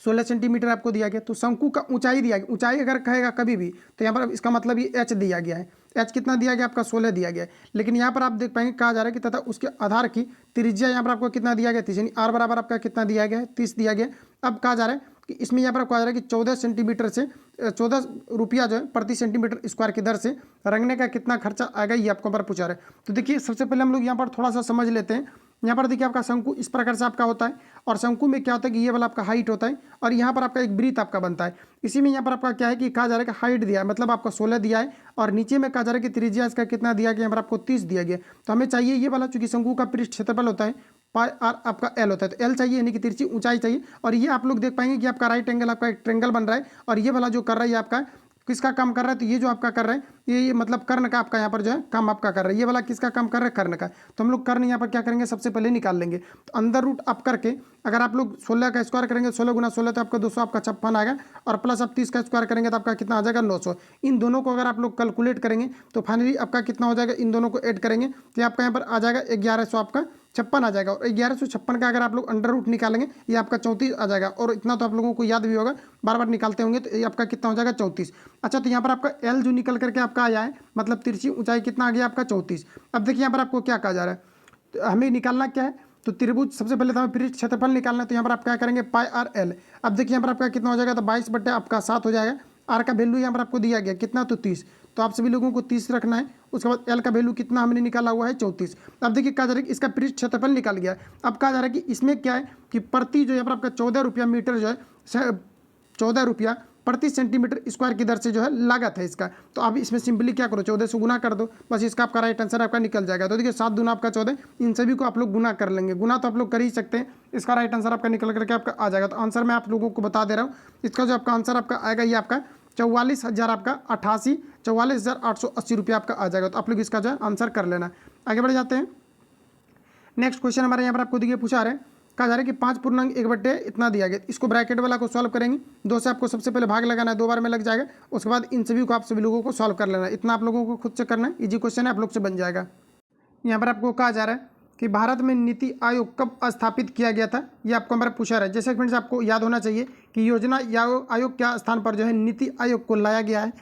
16 सेंटीमीटर आपको दिया गया। तो शंकु का ऊंचाई दिया गया, ऊंचाई अगर कहेगा कभी भी तो यहाँ पर इसका मतलब ये एच दिया गया है, एच कितना दिया गया आपका 16 दिया गया है। लेकिन यहाँ पर आप देख पाएंगे कहा जा रहा है कि तथा उसके आधार की त्रिज्या यहाँ पर आपको कितना दिया गया 30, यानी आर बराबर आपका कितना दिया गया है 30 दिया गया। अब कहा जा रहा है कि इसमें यहाँ पर कहा जा रहा है कि 14 सेंटीमीटर से 14 रुपया जो है प्रति सेंटीमीटर स्क्वायर की दर से रंगने का कितना खर्चा आएगा, ये आपको पर पूछा रहा है। तो देखिए सबसे पहले हम लोग यहाँ पर थोड़ा सा समझ लेते हैं। यहाँ पर देखिए आपका शंकु इस प्रकार से आपका होता है, और शंकु में क्या होता है कि ये वाला आपका हाइट होता है, और यहाँ पर आपका एक वृत्त आपका बनता है। इसी में यहाँ पर आपका क्या है कि कहा जा रहा है कि हाइट दिया है, मतलब आपका 16 दिया है, और नीचे में कहा जा रहा है कि त्रिज्या इसका कितना दिया गया, यहाँ पर आपको 30 दिया गया। तो हमें चाहिए ये वाला, चूंकि शंकु का पृष्ठ क्षेत्रफल होता है पाई आर आपका एल होता है, तो एल चाहिए यानी कि तिरछी ऊंचाई चाहिए। और ये आप लोग देख पाएंगे कि आपका राइट एंगल आपका एक ट्रेंगल बन रहा है, और ये वाला जो कर रहा है ये आपका किसका काम कर रहा है, तो ये जो आपका कर रहा है ये मतलब कर्ण का आपका यहाँ पर जो है काम आपका कर रहा है। ये वाला किसका काम कर रहा है, कर्ण का। तो हम लोग कर्ण यहाँ पर क्या करेंगे, सबसे पहले निकाल लेंगे। तो अंदर रूट अप करके अगर आप लोग 16 का स्क्वायर करेंगे, 16 गुना 16 तो आपका 200 आपका 56 आएगा, और प्लस आप 30 का स्क्वायर करेंगे तो आपका कितना आ जाएगा 900। इन दोनों को अगर आप लोग कैलकुलेट करेंगे तो फाइनली आपका कितना हो जाएगा, इन दोनों को ऐड करेंगे तो आपका यहाँ पर आ जाएगा 1100 आपका 56 आ जाएगा। और 1156 का अगर आप लोग अंडर रूट निकालेंगे ये आपका 34 आ जाएगा, और इतना तो आप लोगों को याद भी होगा, बार बार निकालते होंगे, तो ये आपका कितना हो जाएगा 34। अच्छा, तो यहाँ पर आपका एल जो निकल करके आपका आया है, मतलब तिरछी ऊंचाई कितना आ गया आपका 34। अब देखिए यहाँ पर आपको क्या कहा जा रहा है, तो हमें निकालना क्या है, तो त्रिभुज सबसे पहले तो हमें पृष्ठ क्षेत्रफल निकालना है, तो यहाँ पर आप क्या करेंगे पाई आर एल। अब देखिए यहाँ पर आपका कितना हो जाएगा, तो 22 आपका 7 हो जाएगा। आर का वैल्यू यहाँ पर आपको दिया गया कितना, तो 30, तो आप सभी लोगों को 30 रखना है। उसके बाद एल का वैल्यू कितना हमने निकाला हुआ है 34। अब देखिए कहा जा रहा है कि इसका पृष्ठ क्षेत्रफल निकाल गया। अब कहा जा रहा है कि इसमें क्या है कि प्रति जो यहाँ पर आपका 14 रुपया मीटर जो है 14 रुपया प्रति सेंटीमीटर स्क्वायर की दर से जो है लागत है इसका। तो आप इसमें सिंपली क्या करो, 14 से गुना कर दो, बस इसका आपका राइट आंसर आपका निकल जाएगा। तो देखिए 7 दूना आपका 14, इन सभी को आप लोग गुना कर लेंगे, गुना तो आप लोग कर ही सकते हैं, इसका राइट आंसर आपका निकल करके आपका आ जाएगा। तो आंसर मैं आप लोगों को बता दे रहा हूँ, इसका जो आपका आंसर आपका आएगा ये आपका 44,000 आपका 44,880 रुपये आपका आ जाएगा। तो आप लोग इसका जो है आंसर कर लेना। आगे बढ़ जाते हैं। नेक्स्ट क्वेश्चन हमारे यहाँ पर आपको देखिए पूछा रहे हैं, कहा जा रहा है कि 5 इतना दिया गया, इसको ब्रैकेट वाला को सॉल्व करेंगे। 2 से आपको सबसे पहले भाग लगाना है, 2 बार में लग जाएगा, उसके बाद इन सभी को आप सभी लोगों को सॉल्व कर लेना है। इतना आप लोगों को खुद से करना है, इजी क्वेश्चन है, आप लोग से बन जाएगा। यहाँ पर आपको कहा जा रहा है कि भारत में नीति आयोग कब स्थापित किया गया था, ये आपको हमारा पूछा रहा है। जैसे फ्रेंड्स आपको याद होना चाहिए कि योजना आयोग क्या स्थान पर जो है नीति आयोग को लाया गया है।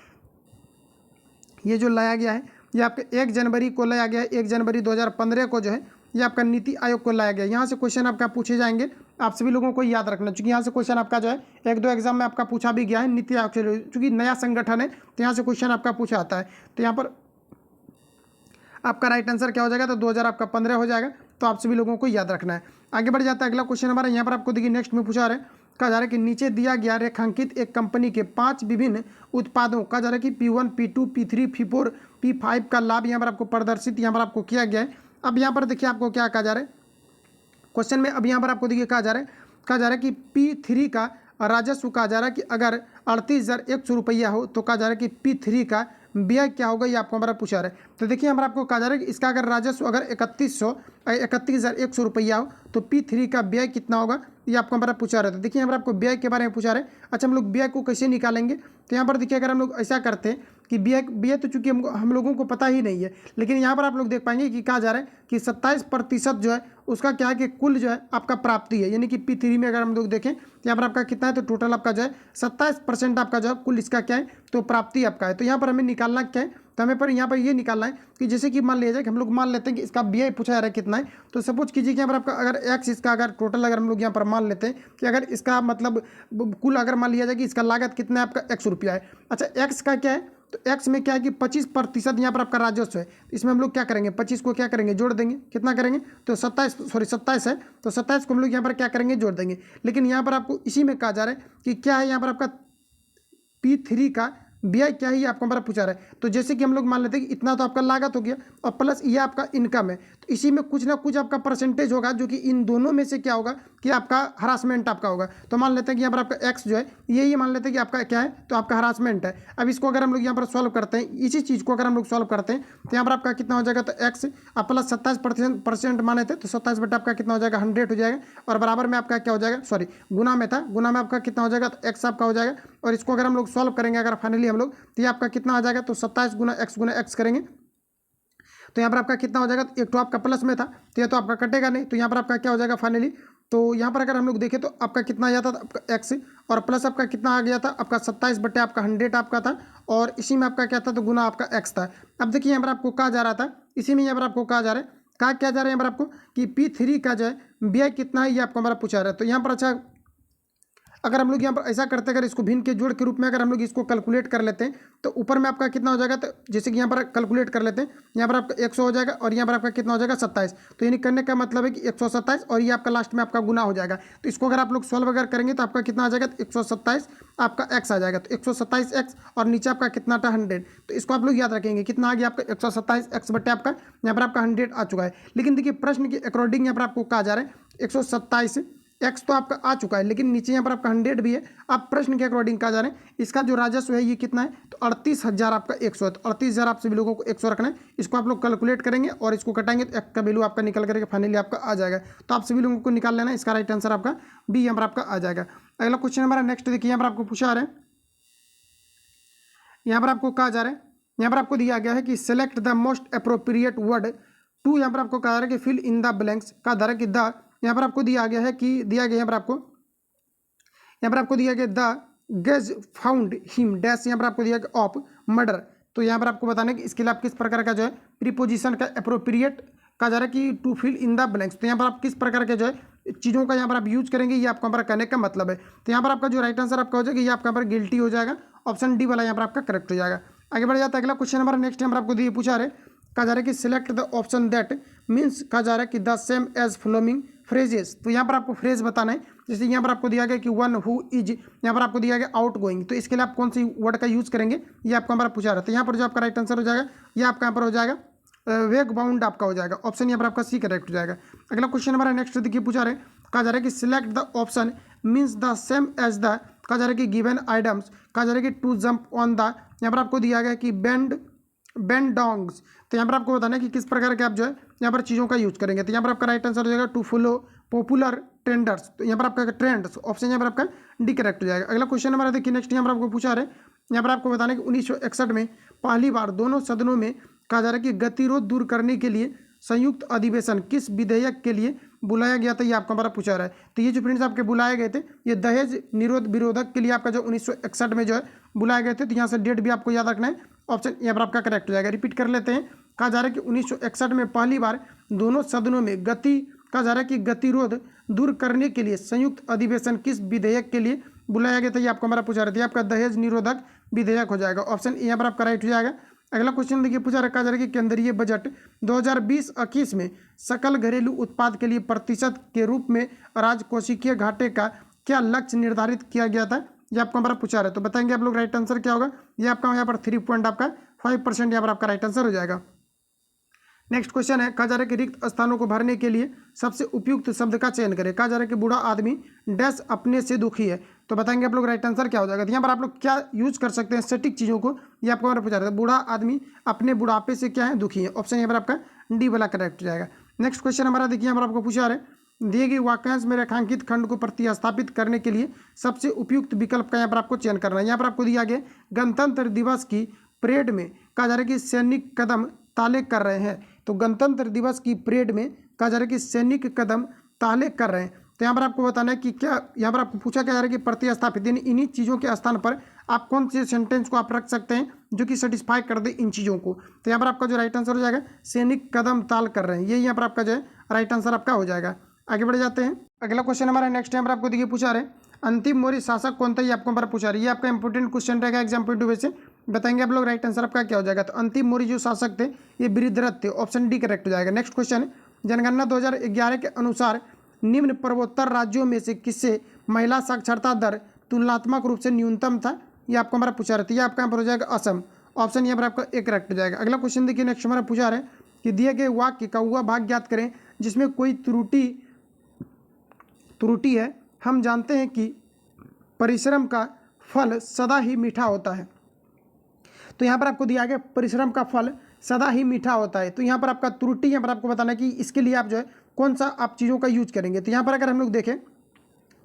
ये जो लाया गया है ये आपके 1 जनवरी को लाया गया है, 1 जनवरी 2015 को जो है ये आपका नीति आयोग को लाया गया। यहाँ से क्वेश्चन आपका पूछे जाएंगे, आप सभी लोगों को याद रखना, क्योंकि यहाँ से क्वेश्चन आपका जो है 1-2 एग्जाम में आपका पूछा भी गया है नीति आयोग से, चूँकि नया संगठन है तो यहाँ से क्वेश्चन आपका पूछा आता है। तो यहाँ पर आपका राइट आंसर क्या हो जाएगा, तो 2015 हो जाएगा। तो आप सभी लोगों को याद रखना है। आगे बढ़ जाता है अगला क्वेश्चन हमारा। यहाँ पर आपको देखिए नेक्स्ट में पूछा रहा है, कहा जा रहा है कि नीचे दिया गया रेखांकित एक कंपनी के 5 विभिन्न उत्पादों, कहा जा रहा है कि P1, P2, P3, P4, P5 का लाभ यहाँ पर आपको प्रदर्शित यहाँ पर आपको किया गया है। अब यहाँ पर देखिए आपको क्या कहा जा रहा है क्वेश्चन में, अब यहाँ पर आपको देखिए कहा जा रहा है कि P3 का राजस्व कहा जा रहा है कि अगर 38,100 रुपया हो तो कहा जा रहा है कि P3 का व्यय क्या होगा, ये आपको हमारा पूछा रहा है। तो देखिए हमारा आपको कहा जा रहा है कि इसका अगर राजस्व अगर 31,100 रुपया हो तो P3 का व्यय कितना होगा, ये आपको हमारा पूछा रहा है। तो देखिए हमारा आपको व्यय के बारे में पूछा रहा है। अच्छा, हम लोग व्यय को कैसे निकालेंगे, तो यहाँ पर देखिए अगर हम लोग ऐसा करते हैं कि व्यय तो चूंकि हम लोगों को पता ही नहीं है, लेकिन यहाँ पर आप लोग देख पाएंगे कि कहा जा रहा है कि 27% जो है उसका क्या है कि कुल जो है आपका प्राप्ति है, यानी कि P3 में अगर हम लोग देखें तो यहाँ पर आपका कितना है, तो टोटल आपका जो है 27% आपका जो है कुल इसका क्या है, तो प्राप्ति आपका है। तो यहाँ पर हमें निकालना क्या है, तो हमें पर यहाँ पर ये निकालना है कि जैसे कि मान लिया जाए कि हम लोग मान लेते हैं कि इसका व्यय पूछा जा रहा है कितना है। तो सपोज कीजिए कि यहाँ पर आपका अगर x इसका अगर टोटल अगर हम लोग यहाँ पर मान लेते हैं कि अगर इसका मतलब कुल अगर मान लिया जाए कि इसका लागत कितना है, आपका 100 रुपया है। अच्छा, x का क्या है, तो x में क्या है कि 25% यहाँ पर आपका राजस्व है। इसमें हम लोग क्या करेंगे, 25 को क्या करेंगे, जोड़ देंगे, कितना करेंगे, तो 27 है, तो 27 को हम लोग यहाँ पर क्या करेंगे, जोड़ देंगे। लेकिन यहाँ पर आपको इसी में कहा जा रहा है कि क्या है यहाँ पर आपका P3 का व्यय क्या है, ये आपको हमारा पूछा रहा है। तो जैसे कि हम लोग मान लेते हैं कि इतना तो आपका लागत हो गया और प्लस ये आपका इनकम है, तो इसी में कुछ ना कुछ आपका परसेंटेज होगा जो कि इन दोनों में से क्या होगा कि आपका हरासमेंट आपका होगा। तो मान लेते हैं कि यहाँ पर आपका एक्स जो है ये मान लेते हैं कि आपका क्या है, तो आपका हरासमेंट है। अब इसको अगर हम लोग यहाँ पर सॉल्व करते हैं, इसी चीज़ को अगर हम लोग सॉल्व करते हैं तो यहाँ पर आपका कितना हो जाएगा, तो एक्स आप प्लस 27% माने थे तो 27 बटा आपका कितना हो जाएगा, 100 हो जाएगा, और बराबर में आपका क्या हो जाएगा, सॉरी गुना में था, गुना में आपका कितना हो जाएगा, तो एक्स आपका हो जाएगा। और इसको अगर हम लोग सॉल्व करेंगे अगर फाइनली हम लोग, तो ये आपका कितना आ जाएगा, तो 27 गुना एक्स करेंगे तो यहाँ पर आपका कितना हो जाएगा, तो एक तो आपका प्लस में था तो ये तो आपका कटेगा नहीं, तो यहाँ पर आपका क्या हो जाएगा फाइनली, तो यहाँ पर अगर हम लोग देखें तो आपका कितना आया था, आपका एक्स और प्लस आपका कितना आ गया था, आपका 27 बटे आपका 100 आपका था, और इसी में आपका क्या था, तो गुना आपका एक्स था। अब देखिए यहाँ पर आपको कहा जा रहा था, इसी में यहाँ पर आपको कहा जा रहा है, कहा क्या जा रहा है यहाँ पर आपको कि P3 का जो है व्यय कितना है, ये आपको हमारा पूछा रहा है। तो यहाँ पर अच्छा अगर हम लोग यहाँ पर ऐसा करते हैं, अगर इसको भिन्न के जोड़ के रूप में अगर हम लोग इसको कैलकुलेट कर लेते हैं तो ऊपर में आपका कितना हो जाएगा, तो जैसे कि यहाँ पर कैलकुलेट कर लेते हैं, यहाँ पर आपका 100 हो जाएगा और यहाँ पर आपका कितना हो जाएगा 27। तो यानी करने का मतलब है कि 127 और ये आपका लास्ट में आपका गुना हो जाएगा। तो इसको अगर आप लोग सॉल्व अगर करेंगे तो आपका कितना आ जाएगा, तो 127 आपका एक्स आ जाएगा, तो 127 एक्स और नीचे आपका कितना था 100। तो इसको आप लोग याद रखेंगे कितना आ गया आपका 127 एक्स बटे आपका यहाँ पर आपका 100 आ चुका है। लेकिन देखिए प्रश्न के अकॉर्डिंग यहाँ पर आपको कहा जा रहा है 127 एक्स तो आपका आ चुका है, लेकिन नीचे यहाँ पर आपका 100 भी है। आप प्रश्न के अकॉर्डिंग कहा जा रहे हैं इसका जो राजस्व है ये कितना है, तो 38,000 आपका 100 है। तो 38,000 आप सभी लोगों को 100 रखना है। इसको आप लोग कैलकुलेट करेंगे और इसको कटाएंगे तो का वैल्यू आपका निकल करके फाइनली आपका आ जाएगा। तो आप सभी लोगों को निकाल लेना, इसका राइट आंसर आपका बी यहाँ पर आपका आ जाएगा। अगला क्वेश्चन हमारा नेक्स्ट देखिए, यहाँ पर आपको पूछा रहा है, यहाँ पर आपको कहा जा रहा है, यहाँ पर आपको दिया गया है कि select the most appropriate word to, यहाँ पर आपको कहा जा रहा है कि फिल इन द ब्लैंक्स, कहा जा रहा है कि द, यहाँ पर आपको दिया गया है कि दिया गया यहाँ पर आपको दिया गया the gauge found him dash, यहाँ पर आपको दिया गया ऑफ मर्डर। तो यहाँ पर आपको बताना है कि इसके लिए आप किस प्रकार का जो है प्रीपोजिशन का अप्रोप्रिएट कहा जा रहा है कि to fill in the blanks. तो यहाँ पर आप किस प्रकार के जो है चीज़ों का यहाँ पर आप यूज करेंगे, ये आपको यहाँ पर कहने का मतलब है। तो यहाँ पर आपका जो राइट आंसर आपका हो जाएगा ये आपका यहाँ पर गिल्टी हो जाएगा, ऑप्शन डी वाला यहाँ पर आपका करेक्ट हो जाएगा। आगे बढ़ जाता है अगला क्वेश्चन हमारा नेक्स्ट यहाँ पर आपको दिए पूछा रहे, कहा जा रहा है कि select the option that means, कहा जा रहा है कि the same as flowing phrases, तो यहाँ पर आपको फ्रेज बताना है। जैसे यहाँ पर आपको दिया गया कि वन हु इज, यहाँ पर आपको दिया गया आउट गोइंग, तो इसके लिए आप कौन सी वर्ड का यूज़ करेंगे, ये आपको हमारा पूछा रहा था। यहाँ पर जो आपका राइट आंसर हो जाएगा ये आपका यहाँ पर हो जाएगा वेग बाउंड आपका हो जाएगा, ऑप्शन यहाँ पर आपका सी करेक्ट हो जाएगा। अगला क्वेश्चन हमारा नेक्स्ट देखिए पूछा रहे, कहा जा रहा है कि select the option means the same as the, कहा जा रहा है कि गिवन आइटम्स, कहा जा रहा है कि टू जंप ऑन द, यहाँ पर आपको दिया गया कि बेंडोंग्स, तो यहाँ पर आपको बताना है कि किस प्रकार के आप जो है यहाँ पर चीज़ों का यूज करेंगे। तो यहाँ पर आपका राइट आंसर हो जाएगा टू फॉलो पॉपुलर ट्रेंडर्स, तो यहाँ पर आपका ट्रेंड्स, ऑप्शन यहाँ पर आपका डी करेक्ट हो जाएगा। अगला क्वेश्चन हमारा देखिए नेक्स्ट, यहाँ पर आपको पूछा रहे, यहाँ पर आपको बताना है कि 1961 में पहली बार दोनों सदनों में, कहा जा रहा है कि गतिरोध दूर करने के लिए संयुक्त अधिवेशन किस विधेयक के लिए बुलाया गया था, ये आपका हमारा पूछा रहा है। तो ये जो फ्रेंड्स आपके बुलाए गए थे, ये दहेज निरोध विरोधक के लिए आपका जो 1961 में जो है बुलाए गए थे। तो यहाँ से डेट भी आपको याद रखना है, ऑप्शन यहाँ पर आपका करेक्ट हो जाएगा। रिपीट कर लेते हैं, कहा जा रहा है कि 1961 में पहली बार दोनों सदनों में कहा जा रहा है कि गतिरोध दूर करने के लिए संयुक्त अधिवेशन किस विधेयक के लिए बुलाया गया था, ये आपको हमारा पूछा रहा था। आपका दहेज निरोधक विधेयक हो जाएगा, ऑप्शन यहाँ पर आपका राइट हो जाएगा। अगला क्वेश्चन देखिए पूछा रखा जा रहा है कि केंद्रीय बजट 2020-21 में सकल घरेलू उत्पाद के लिए प्रतिशत के रूप में राजकोषीय घाटे का क्या लक्ष्य निर्धारित किया गया था, ये आपको हमारा पूछा रहा है। तो बताएंगे आप लोग राइट आंसर क्या होगा, ये आपका यहाँ पर 3.5% यहाँ पर आपका राइट आंसर हो जाएगा। नेक्स्ट क्वेश्चन है, कहा जा रहा है कि रिक्त स्थानों को भरने के लिए सबसे उपयुक्त शब्द का चयन करें। कहा जा रहा है कि बूढ़ा आदमी डैश अपने से दुखी है, तो बताएंगे आप लोग राइट आंसर क्या हो जाएगा। तो यहाँ पर आप लोग क्या यूज कर सकते हैं सटीक चीज़ों को, ये आपको हमारा पूछा रहा था। बूढ़ा आदमी अपने बुढ़ापे से क्या है, दुखी है, ऑप्शन यहाँ पर आपका डी वाला करेक्ट हो जाएगा। नेक्स्ट क्वेश्चन हमारा देखिए, यहाँ पर आपको पूछा रहा है, दिए गए वाक्यांश में रेखांकित खंड को प्रतिस्थापित करने के लिए सबसे उपयुक्त विकल्प का यहाँ पर आपको चयन करना है। यहाँ पर आपको दिया गया गणतंत्र दिवस की परेड में, कहा जा रहा है कि सैनिक कदम ताले कर रहे हैं, तो गणतंत्र दिवस की परेड में कहा जा रहा है कि सैनिक कदम ताले कर रहे हैं। तो यहाँ पर आपको बताना है कि क्या, यहाँ पर आपको पूछा क्या जा रहा है कि प्रतिस्थापित, यानी इन्हीं चीज़ों के स्थान पर आप कौन से सेंटेंस को आप रख सकते हैं जो कि सेटिस्फाई कर दे इन चीज़ों को। तो यहाँ पर आपका जो राइट आंसर हो जाएगा सैनिक कदम ताल कर रहे हैं, ये यहाँ पर आपका जो है राइट आंसर आपका हो जाएगा। आगे बढ़ जाते हैं, अगला क्वेश्चन हमारा नेक्स्ट यहाँ पर आपको देखिए पूछा रहे, अंतिम मौर्य शासक कौन था, ये आपको हमारा पूछा रही है। ये आपका इंपॉर्टेंट क्वेश्चन रहेगा एग्जाम पॉइंट ऑफ व्यू से, बताएंगे आप लोग राइट आंसर आपका क्या हो जाएगा। तो अंतिम मौर्य जो शासक थे ये वृद्धरथ थे, ऑप्शन डी करेक्ट हो जाएगा। नेक्स्ट क्वेश्चन, जनगणना 2011 के अनुसार निम्न पूर्वोत्तर राज्यों में से किससे महिला साक्षरता दर तुलनात्मक रूप से न्यूनतम था, ये आपको हमारा पूछा रहता है। ये आपका यहाँ पर हो जाएगा असम, ऑप्शन यहाँ पर आपका एक करेक्ट हो जाएगा। अगला क्वेश्चन देखिए नेक्स्ट हमारा पूछा रहे कि दिए गए वाक्य का वह भाग ज्ञात करें जिसमें कोई त्रुटि है। हम जानते हैं कि परिश्रम का फल सदा ही मीठा होता है, तो यहाँ पर आपको दिया गया परिश्रम का फल सदा ही मीठा होता है। तो यहाँ पर आपका त्रुटि, यहाँ पर आपको बताना है कि इसके लिए आप जो है कौन सा आप चीज़ों का यूज करेंगे। तो यहाँ पर अगर हम लोग देखें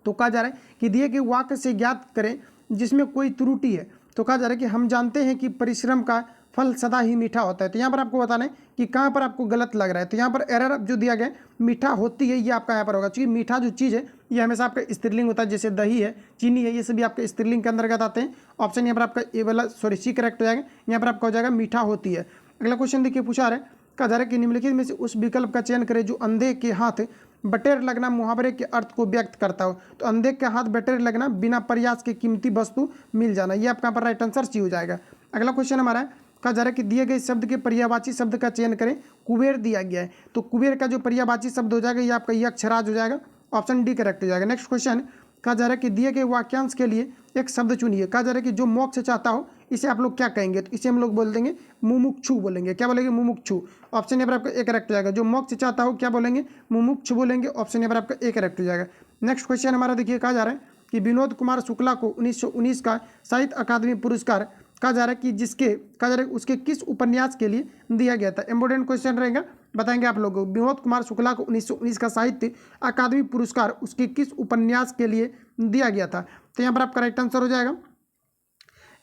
तो कहा जा रहा है कि दिए गए वाक्य से ज्ञात करें जिसमें कोई त्रुटि है, तो कहा जा रहा है कि हम जानते हैं कि परिश्रम का फल सदा ही मीठा होता है। तो यहाँ पर आपको बताना है कि कहाँ पर आपको गलत लग रहा है। तो यहाँ पर एरर जो दिया गया मीठा होती है, ये आपका यहाँ पर होगा, क्योंकि मीठा जो चीज़ है ये हमेशा आपका स्त्रीलिंग होता है, जैसे दही है, चीनी है, ये सभी आपके स्त्रीलिंग के अंतर्गत आते हैं। ऑप्शन यहाँ पर आपका ए वाला सी करेक्ट हो जाएगा, यहाँ पर आपका हो जाएगा मीठा होती है। अगला क्वेश्चन देखिए पूछा रहा है, कहा जा रहा है कि निम्नलिखित में से उस विकल्प का चयन करें जो अंधे के हाथ बटेर लगना मुहावरे के अर्थ को व्यक्त करता हो। तो अंधे के हाथ बटेर लगना, बिना प्रयास के कीमती वस्तु मिल जाना, ये आपका यहाँ पर राइट आंसर सी हो जाएगा। अगला क्वेश्चन हमारा कहा जा रहा है कि दिए गए शब्द के पर्यायवाची शब्द का चयन करें। कुबेर दिया गया है, तो कुबेर का जो पर्यायवाची शब्द हो जाएगा ये आपका यक्षराज हो जाएगा, ऑप्शन डी करेक्ट हो जाएगा। नेक्स्ट क्वेश्चन, कहा जा रहा है कि दिए गए वाक्यांश के लिए एक शब्द चुनिए। कहा जा रहा है कि जो मोक्ष चाहता हो इसे आप लोग क्या कहेंगे, तो इसे हम लोग बोल देंगे मुमुक्षु बोलेंगे। क्या बोलेंगे, मुमुक्षु, ऑप्शन यहाँ पर आपका ए करेक्ट हो जाएगा। जो मोक्ष चाहता हो क्या बोलेंगे, मुमुक्षु बोलेंगे, ऑप्शन यहाँ पर आपका ए करेक्ट हो जाएगा। नेक्स्ट क्वेश्चन हमारा देखिए, कहा जा रहा है कि विनोद कुमार शुक्ला को 1919 का साहित्य अकादमी पुरस्कार कहा जा रहा है कि कहा जा रहा है उसके किस उपन्यास के लिए दिया गया था। इंपॉर्टेंट क्वेश्चन रहेगा, बताएंगे आप लोगों को। विनोद कुमार शुक्ला को 1919 का साहित्य अकादमी पुरस्कार उसके किस उपन्यास के लिए दिया गया था। तो यहाँ पर आपका राइट आंसर हो जाएगा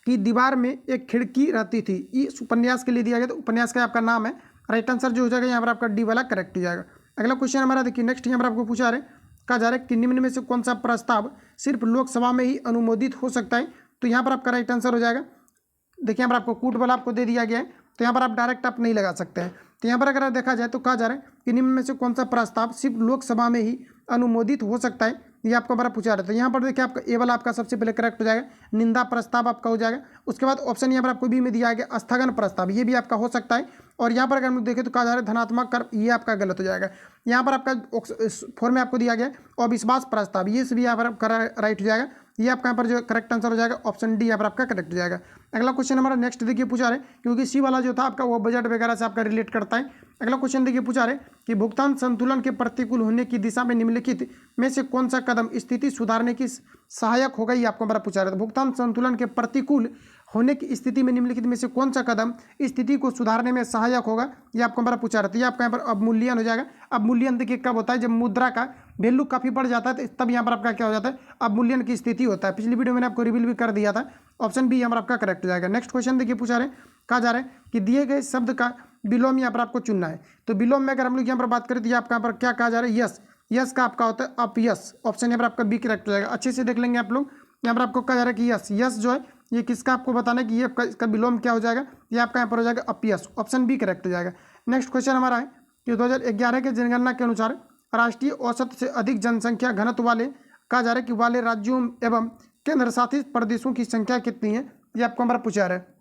कि दीवार में एक खिड़की रहती थी, इस उपन्यास के लिए दिया गया। तो उपन्यास का आपका नाम है, राइट आंसर जो हो जाएगा यहाँ पर आपका डी वाला करेक्ट हो जाएगा। अगला क्वेश्चन हमारा देखिए नेक्स्ट, यहाँ पर आपको पूछा रहे, कहा जा रहा है कि निम्न में से कौन सा प्रस्ताव सिर्फ लोकसभा में ही अनुमोदित हो सकता है। तो यहाँ पर आपका राइट आंसर हो जाएगा, देखिए यहाँ पर आपको कूट वाला आपको दे दिया गया है, तो यहाँ पर आप डायरेक्ट आप नहीं लगा सकते हैं। तो यहाँ पर अगर देखा जाए तो कहा जा रहा है कि निम्न में से कौन सा प्रस्ताव सिर्फ लोकसभा में ही अनुमोदित हो सकता है, ये आपको हमारा पूछा रहा था। यहाँ पर देखिए आपका ए वाला आपका सबसे पहले करेक्ट हो जाएगा, निंदा प्रस्ताव आपका हो जाएगा। उसके बाद ऑप्शन यहाँ पर आपको बी में दिया गया स्थगन प्रस्ताव, ये भी आपका हो सकता है। और यहाँ पर अगर हम लोग देखें तो कहा जा रहा है धनात्मक कर्म, ये आपका गलत हो जाएगा। यहाँ पर आपका 4 में आपको दिया गया अविश्वास प्रस्ताव, ये सभी यहाँ पर आपका राइट हो जाएगा। ये आपका यहाँ पर जो करेक्ट आंसर हो जाएगा ऑप्शन डी यहाँ पर आपका करेक्ट हो जाएगा। अगला क्वेश्चन हमारा नेक्स्ट देखिए पूछा रहे, क्योंकि सी वाला जो था आपका वो बजट वगैरह से आपका रिलेट करता है। अगला क्वेश्चन देखिए पूछा रहे कि भुगतान संतुलन के प्रतिकूल होने की दिशा में निम्नलिखित में से कौन सा कदम स्थिति सुधारने की सहायक होगा, ये आपको हमारा पूछा रहे। तो भुगतान संतुलन के प्रतिकूल होने की स्थिति में निम्नलिखित में से कौन सा कदम स्थिति को सुधारने में सहायक होगा, ये आपको हमारा पूछा रहता है। ये आपका यहाँ पर अवमूल्यन हो जाएगा। अवमूल्यन देखिए कब होता है, जब मुद्रा का वैल्यू काफ़ी बढ़ जाता है, तो तब यहाँ पर आपका क्या हो जाता है, अवमूल्यन की स्थिति होता है। पिछली वीडियो में मैंने आपको रिवील भी कर दिया था। ऑप्शन बी यहाँ पर आपका करेक्ट हो जाएगा। नेक्स्ट क्वेश्चन देखिए पूछा रहे, कहा जा रहा है कि दिए गए शब्द का विलोम यहाँ पर आपको चुनना है। तो विलोम में अगर हम लोग यहाँ पर बात करें तो ये आपका यहाँ पर क्या कहा जा रहा है, यस। यस का आपका होता है अपयस। ऑप्शन यहाँ पर आपका बी करेक्ट हो जाएगा। अच्छे से देख लेंगे आप लोग। यहाँ पर आपको कहा जा रहा है कि यस, यस जो है ये किसका आपको बताना है कि ये आपका इसका विलोम क्या हो जाएगा, ये आपका यहाँ पर हो जाएगा अपयस। ऑप्शन बी करेक्ट हो जाएगा। नेक्स्ट क्वेश्चन हमारा है कि 2011 के जनगणना के अनुसार राष्ट्रीय औसत से अधिक जनसंख्या घनत्व वाले कहा जा रहा है कि वाले राज्यों एवं केंद्र शासित प्रदेशों की संख्या कितनी है, ये आपको हमारा पूछा रहा है।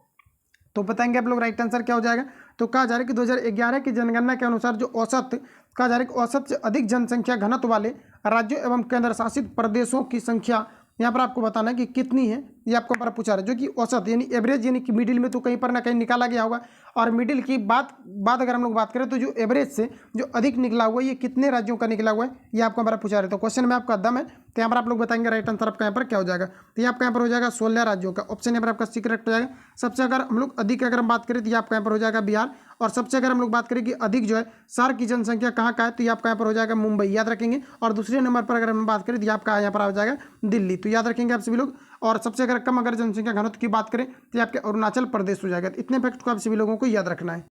तो बताएंगे आप लोग राइट आंसर क्या हो जाएगा। तो कहा जा रहा है कि 2011 की जनगणना के अनुसार जो औसत कहा जा रहा है कि औसत से अधिक जनसंख्या घनत्व वाले राज्यों एवं केंद्र शासित प्रदेशों की संख्या यहाँ पर आपको बताना है कि कितनी है, ये आपको हमारा पूछा रहा है। जो कि औसत यानी एवरेज यानी कि मिडिल में तो कहीं पर ना कहीं निकाला गया होगा। और मिडिल की बात अगर हम लोग बात करें तो जो एवरेज से जो अधिक निकला हुआ है ये कितने राज्यों का निकला हुआ है, ये आपको हमारा पूछा रहा है। तो क्वेश्चन में आपका दम है, तो यहाँ पर आप लोग बताएंगे राइट आंसर आपका यहाँ पर क्या हो जाएगा। तो ये आपका यहाँ पर हो जाएगा 16 राज्यों का। ऑप्शन यहाँ पर आपका सी करेक्ट हो जाएगा। सबसे अगर हम लोग अधिक अगर हम बात करें तो ये आपका यहाँ पर हो जाएगा बिहार। और सबसे अगर हम लोग बात करें कि अधिक जो है शहर की जनसंख्या कहाँ का है, तो ये आपका यहाँ पर हो जाएगा मुंबई, याद रखेंगे। और दूसरे नंबर पर अगर हम बात करें तो ये आपका यहाँ पर आ जाएगा दिल्ली, तो याद रखेंगे आप सभी लोग। और सबसे अगर कम अगर जनसंख्या घनत्व की बात करें तो ये आपके अरुणाचल प्रदेश हो जाएगा। इतने फैक्ट को आप सभी लोगों को याद रखना है।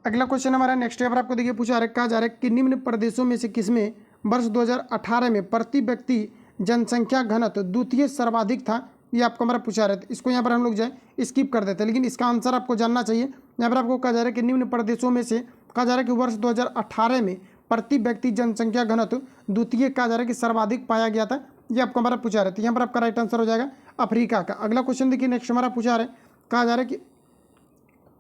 अगला क्वेश्चन हमारा नेक्स्ट यहाँ पर आपको देखिए पूछा कहा जा रहा है कि निम्न प्रदेशों में से किसमें वर्ष 2018 में प्रति व्यक्ति जनसंख्या घनत्व द्वितीय सर्वाधिक था, ये आपको हमारा पूछा रहा है। इसको यहाँ पर हम लोग जो है स्किप कर देते हैं, लेकिन इसका आंसर आपको जानना चाहिए। यहाँ पर आपको कहा जा रहा है कि निम्न प्रदेशों में से कहा जा रहा है कि वर्ष 2018 में प्रति व्यक्ति जनसंख्या घनत्व द्वितीय कहा जा रहा है कि सर्वाधिक पाया गया था, ये आपको हमारा पूछा रहा है। यहाँ पर आपका राइट आंसर हो जाएगा अफ्रीका का। अगला क्वेश्चन देखिए नेक्स्ट हमारा पूछा रहा है, कहा जा रहा है कि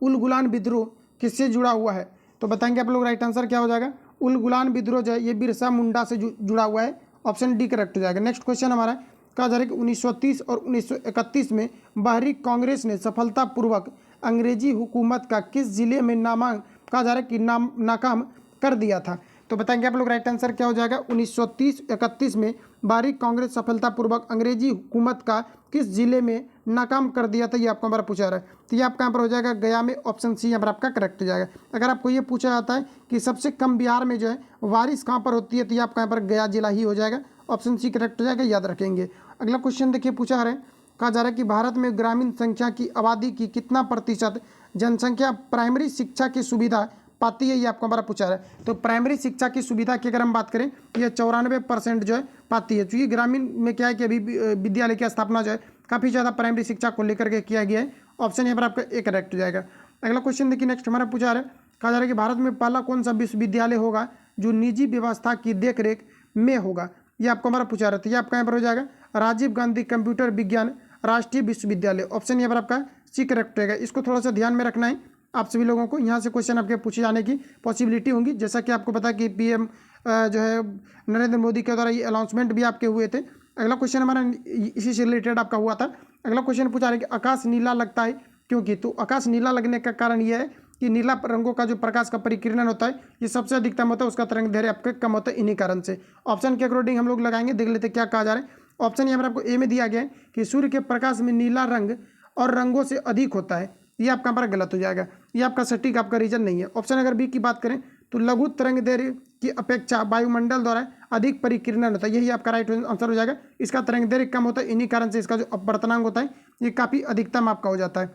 उलगुलान विद्रोह किससे जुड़ा हुआ है, तो बताएंगे आप लोग राइट आंसर क्या हो जाएगा। उलगुलान विद्रोह जो है ये बिरसा मुंडा से जुड़ा हुआ है। ऑप्शन डी करेक्ट हो जाएगा। नेक्स्ट क्वेश्चन हमारा कहा जा रहा है कि 1930 और 1931 में बाहरी कांग्रेस ने सफलतापूर्वक अंग्रेजी हुकूमत का किस जिले में कहा जा रहा है कि नाकाम कर दिया था, तो बताएंगे आप लोग राइट आंसर क्या हो जाएगा। 1930-31 में बाहरी कांग्रेस सफलतापूर्वक अंग्रेजी हुकूमत का किस जिले में नाकाम कर दिया था, ये आपको हमारा पूछा रहा है। तो ये आपका यहाँ पर हो जाएगा गया में। ऑप्शन सी यहाँ पर आपका करेक्ट हो जाएगा। अगर आपको ये पूछा जाता है कि सबसे कम बिहार में जो है बारिश कहाँ पर होती है, तो ये आपका यहाँ पर गया जिला ही हो जाएगा। ऑप्शन सी करेक्ट हो जाएगा, याद रखेंगे। अगला क्वेश्चन देखिए पूछा रहे, कहा जा रहा है कि भारत में ग्रामीण संख्या की आबादी की कितना प्रतिशत जनसंख्या प्राइमरी शिक्षा की सुविधा पाती है, ये आपको हमारा पूछा है। तो प्राइमरी शिक्षा की सुविधा की अगर हम बात करें तो ये 94% जो है पाती है। चूँकि ग्रामीण में क्या है कि अभी विद्यालय की स्थापना जो है काफ़ी ज़्यादा प्राइमरी शिक्षा को लेकर के किया गया है। ऑप्शन यहाँ पर आपका एक करेक्ट हो जाएगा। अगला क्वेश्चन देखिए नेक्स्ट हमारा पूछा है, कहा जा रहा है कि भारत में पहला कौन सा विश्वविद्यालय होगा जो निजी व्यवस्था की देखरेख में होगा, ये आपको हमारा पूछा रहता है। ये आपका यहाँ पर हो जाएगा राजीव गांधी कंप्यूटर विज्ञान राष्ट्रीय विश्वविद्यालय। ऑप्शन यहाँ पर आपका सी करेक्ट रहेगा। इसको थोड़ा सा ध्यान में रखना है आप सभी लोगों को। यहाँ से क्वेश्चन आपके पूछे जाने की पॉसिबिलिटी होंगी, जैसा कि आपको पता कि पीएम जो है नरेंद्र मोदी के द्वारा ये अनाउंसमेंट भी आपके हुए थे। अगला क्वेश्चन हमारा इसी से रिलेटेड आपका हुआ था। अगला क्वेश्चन पूछा रहा है कि आकाश नीला लगता है क्योंकि, तो आकाश नीला लगने का कारण ये है कि नीला रंगों का जो प्रकाश का परिकिरण होता है ये सबसे अधिकतम होता है, उसका तरंग दैर्घ्य आपके कम होता है इन्हीं कारण से। ऑप्शन के अकॉर्डिंग हम लोग लगाएंगे, देख लेते क्या कहा जा रहा है। ऑप्शन यहाँ पर आपको ए में दिया गया है कि सूर्य के प्रकाश में नीला रंग और रंगों से अधिक होता है, ये आपका पर गलत हो जाएगा। ये आपका सटीक आपका रीजन नहीं है। ऑप्शन अगर बी की बात करें तो लघु तरंग दैर्घ्य की अपेक्षा वायुमंडल द्वारा अधिक परिकिरण होता है, यही आपका राइट आंसर हो जाएगा। इसका तरंग दैर्घ्य कम होता है, इन्हीं कारण से इसका जो अपवर्तनांक होता है ये काफ़ी अधिकतम आपका हो जाता है,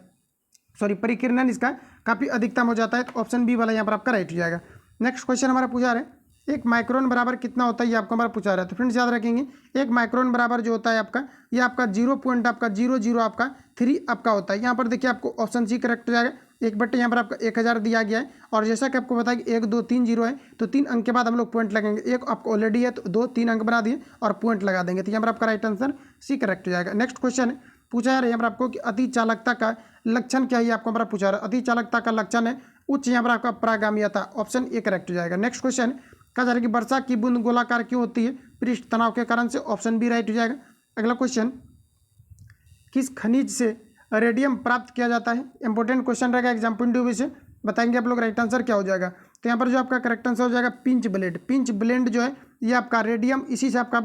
सॉरी परिकिरण इसका काफ़ी अधिकतम हो जाता है। तो ऑप्शन बी वाला यहाँ पर आपका राइट हो जाएगा। नेक्स्ट क्वेश्चन हमारा पूछा रहा है, एक माइक्रोन बराबर कितना होता है, ये आपको हमारा पूछा रहा है। तो फ्रेंड्स याद रखेंगे एक माइक्रोन बराबर जो होता है आपका ये आपका 0.00 आपका 3 आपका होता है। यहाँ पर देखिए आपको ऑप्शन सी करेक्ट हो जाएगा। 1/, यहाँ पर आपका 1000 दिया गया है और जैसा कि आपको पता कि 1 2 3 0 है तो 3 अंक के बाद हम लोग पॉइंट लगाएंगे। एक आपको ऑलरेडी है तो 2 3 अंक बना दिए और पॉइंट लगा देंगे, तो यहाँ पर आपका राइट आंसर सी करेक्ट हो जाएगा। नेक्स्ट क्वेश्चन पूछा जा रहा है यहाँ पर आपको कि अति चालकता का लक्षण क्या है, आपको हमारा पूछा रहा है। अति चालकता का लक्षण है उच्च यहाँ पर आपका परागामीयता, ऑप्शन ए करेक्ट हो जाएगा। नेक्स्ट क्वेश्चन कहा जा रहा है कि वर्षा की बूंद गोलाकार क्यों होती है? पृष्ठ तनाव के कारण से, ऑप्शन बी राइट हो जाएगा। अगला क्वेश्चन, किस खनिज से रेडियम प्राप्त किया जाता है? इंपॉर्टेंट क्वेश्चन रहेगा, एग्जाम पॉइंट ऑफ व्यू से बताएंगे आप लोग। राइट आंसर क्या हो जाएगा? तो यहाँ पर जो आपका करेक्ट आंसर हो जाएगा पिंच ब्लेड। पिंच ब्लेड जो है ये आपका रेडियम इसी से आपका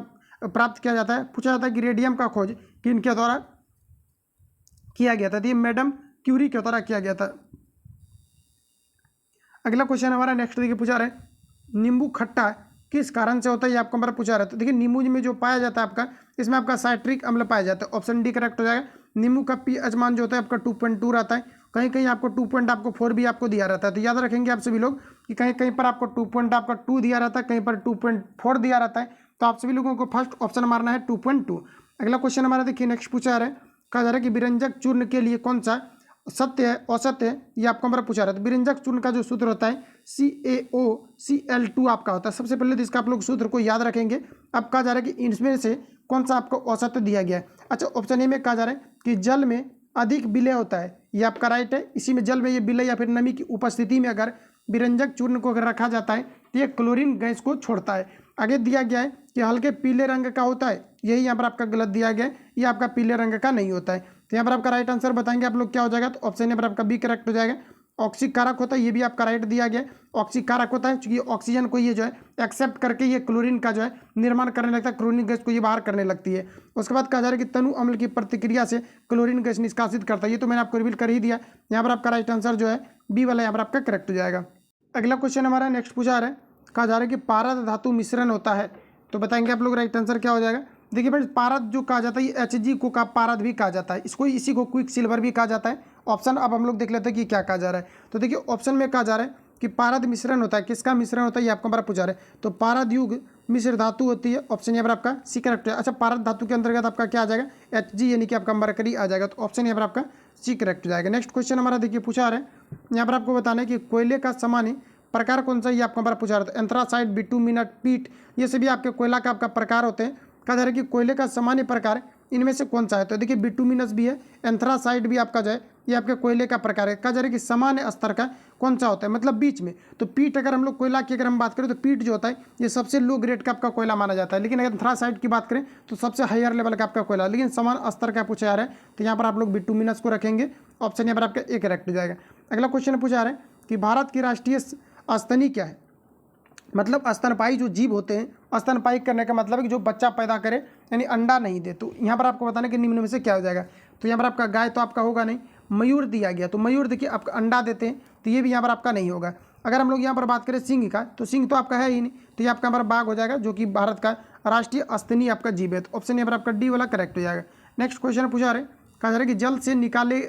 प्राप्त किया जाता है। पूछा जाता है कि रेडियम का खोज किनके द्वारा किया गया था? तो ये मैडम क्यूरी के द्वारा किया गया था। अगला क्वेश्चन हमारा नेक्स्ट देखिए पूछा रहा है नींबू खट्टा किस कारण से होता है? ये आपको हमारा पूछा रहा है। तो देखिए नींबू में जो पाया जाता है आपका, इसमें आपका साइट्रिक अम्ल पाया जाता है, ऑप्शन डी करेक्ट हो जाएगा। नींबू का pH मान जो होता है आपका 2.2 रहता है, कहीं कहीं आपको 2.4 भी आपको दिया रहता है। तो याद रखेंगे आप सभी लोग कि कहीं कहीं पर आपको 2.2 दिया रहता है, कहीं पर 2.4 दिया रहता है। तो आप सभी लोगों को फर्स्ट ऑप्शन मारना है 2.2। अगला क्वेश्चन हमारा देखिए नेक्स्ट पूछा रहा है, कहा जा रहा है कि विरंजक चूर्ण के लिए कौन सा सत्य है औसत है? ये आपको हमारा पूछा रहा है। तो विरंजक चूर्ण का जो सूत्र होता है CaOCl2 आपका होता है। सबसे पहले तो इसका आप लोग सूत्र को याद रखेंगे। अब कहा जा रहा है कि इनमें से कौन सा आपको औसत दिया गया है? अच्छा, ऑप्शन ए में कहा जा रहा है कि जल में अधिक विलय होता है, ये आपका राइट है। इसी में जल में ये विलय या फिर नमी की उपस्थिति में अगर विरंजक चूर्ण को अगर रखा जाता है तो ये क्लोरीन गैस को छोड़ता है। आगे दिया गया है कि हल्के पीले रंग का होता है, यही यहाँ पर आपका गलत दिया गया है, ये आपका पीले रंग का नहीं होता है। तो यहाँ पर आपका राइट आंसर बताएंगे आप लोग क्या हो जाएगा? तो ऑप्शन यहाँ पर आपका बी करेक्ट हो जाएगा। ऑक्सीकारक होता है, ये भी आपका राइट दिया गया है। ऑक्सीकारक होता है क्योंकि ऑक्सीजन को ये जो है एक्सेप्ट करके ये क्लोरीन का जो है निर्माण करने लगता है, क्लोरीन गैस को ये बाहर करने लगती है। उसके बाद कहा जा रहा है कि तनु अम्ल की प्रतिक्रिया से क्लोरीन गैस निष्कासित करता है, ये तो मैंने आपको रिवील कर ही दिया। यहाँ पर आपका राइट आंसर जो है बी वाला यहाँ पर आपका करेक्ट हो जाएगा। अगला क्वेश्चन हमारा नेक्स्ट पूछा रहा है, कहा जा रहा है कि पारद धातु मिश्रण होता है, तो बताएंगे आप लोग राइट आंसर क्या हो जाएगा? देखिए फ्रेंड्स, पारद जो कहा जाता है ये Hg को का पारद भी कहा जाता है, इसको इसी को क्विक सिल्वर भी कहा जाता है। ऑप्शन अब हम लोग देख लेते हैं कि क्या कहा जा रहा है। तो देखिए ऑप्शन में कहा जा रहा है कि पारद मिश्रण होता है, किसका मिश्रण होता है ये आपको हमारा पूछा रहा है। तो पारद युग मिश्र धातु होती है, ऑप्शन यहाँ पर आपका सी करेक्ट है। अच्छा, पारद धातु के अंतर्गत आपका क्या आ जाएगा? Hg यानी कि आपका मरकरी आ जाएगा, तो ऑप्शन यहाँ पर आपका सी करेक्ट हो जाएगा। नेक्स्ट क्वेश्चन हमारा देखिए पूछा रहा है, यहाँ पर आपको बताना है कि कोयले का सामान्य प्रकार कौन सा, ये आपको हमारा पूछा रहा था। एंथ्रासाइट, बिटुमिनस, पीट, ये सभी आपके कोयला का आपका प्रकार होते हैं। कहा जा रहा है कि कोयले का सामान्य प्रकार इनमें से कौन सा है? तो देखिए बिटुमिनस भी है, एंथ्रासाइट भी आपका जो है ये आपके कोयले का प्रकार है। कहा जा रहा है कि सामान्य स्तर का कौन सा होता है, मतलब बीच में। तो पीट, अगर हम लोग कोयला की अगर हम बात करें तो पीट जो होता है ये सबसे लो ग्रेड का आपका कोयला माना जाता है, लेकिन अगर एंथ्रासाइट की बात करें तो सबसे हायर लेवल का आपका कोयला, लेकिन समान स्तर का पूछा जा रहा है। तो यहाँ पर आप लोग बिटुमिनस को रखेंगे, ऑप्शन यहाँ पर आपका ए करेक्ट हो जाएगा। अगला क्वेश्चन पूछा रहा है कि भारत की राष्ट्रीय स्तनी क्या है? मतलब स्तनपायी जो जीव होते हैं, स्तनपायी करने का मतलब है कि जो बच्चा पैदा करे यानी अंडा नहीं दे। तो यहाँ पर आपको बताना कि निम्न में से क्या हो जाएगा? तो यहाँ पर आपका गाय तो आपका होगा नहीं, मयूर दिया गया, तो मयूर देखिए आपका अंडा देते हैं, तो ये भी यहाँ पर आपका नहीं होगा। अगर हम लोग यहाँ पर बात करें सिंह का, तो सिंह तो आपका है ही नहीं, तो ये आपका हमारा बाघ हो जाएगा, जो कि भारत का राष्ट्रीय स्तनी आपका जीव है। तो ऑप्शन यहाँ पर आपका डी वाला करेक्ट हो जाएगा। नेक्स्ट क्वेश्चन पूछा रहे, कहा जा रहा है कि जल से निकाले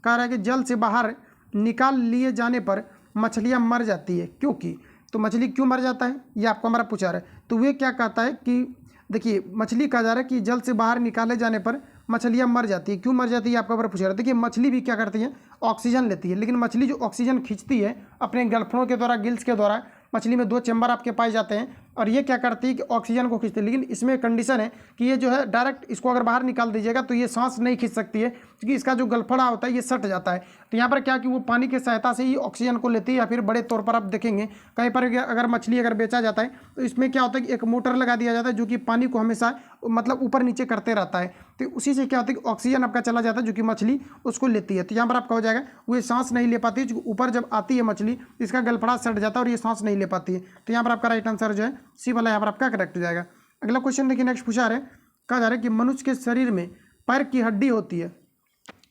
कहा रहा है कि जल से बाहर निकाल लिए जाने पर मछलियाँ मर जाती है, क्योंकि तो मछली क्यों मर जाता है ये आपको हमारा पूछा रहा है। तो वे क्या कहता है कि देखिए मछली कहा जा रहा है कि जल से बाहर निकाले जाने पर मछलियाँ मर जाती है, क्यों मर जाती है आपको हमारा पूछा रहा है। देखिए मछली भी क्या करती है, ऑक्सीजन लेती है, लेकिन मछली जो ऑक्सीजन खींचती है अपने गलफड़ों के द्वारा, गिल्स के द्वारा, मछली में 2 चैम्बर आपके पाए जाते हैं और ये क्या करती है कि ऑक्सीजन को खींचती है। लेकिन इसमें कंडीशन है कि ये जो है डायरेक्ट इसको अगर बाहर निकाल दीजिएगा तो ये सांस नहीं खींच सकती है, क्योंकि इसका जो गलफड़ा होता है ये सट जाता है। तो यहाँ पर क्या कि वो पानी की सहायता से ही ऑक्सीजन को लेती है, या फिर बड़े तौर पर आप देखेंगे कहीं पर अगर मछली अगर बेचा जाता है तो इसमें क्या होता है कि एक मोटर लगा दिया जाता है जो कि पानी को हमेशा मतलब ऊपर नीचे करते रहता है। तो उसी से क्या होता है कि ऑक्सीजन आपका चला जाता है जो कि मछली उसको लेती है। तो यहाँ पर आपका हो जाएगा वो सांस नहीं ले पाती है, ऊपर जब आती है मछली इसका गलफड़ा सट जाता है और ये सांस नहीं ले पाती है। तो यहाँ पर आपका राइट आंसर जो है सी वाला यहाँ पर आपका करेक्ट हो जाएगा। अगला क्वेश्चन देखिए नेक्स्ट पूछा रहे, कहा जा रहा है कि मनुष्य के शरीर में पैर की हड्डी होती है,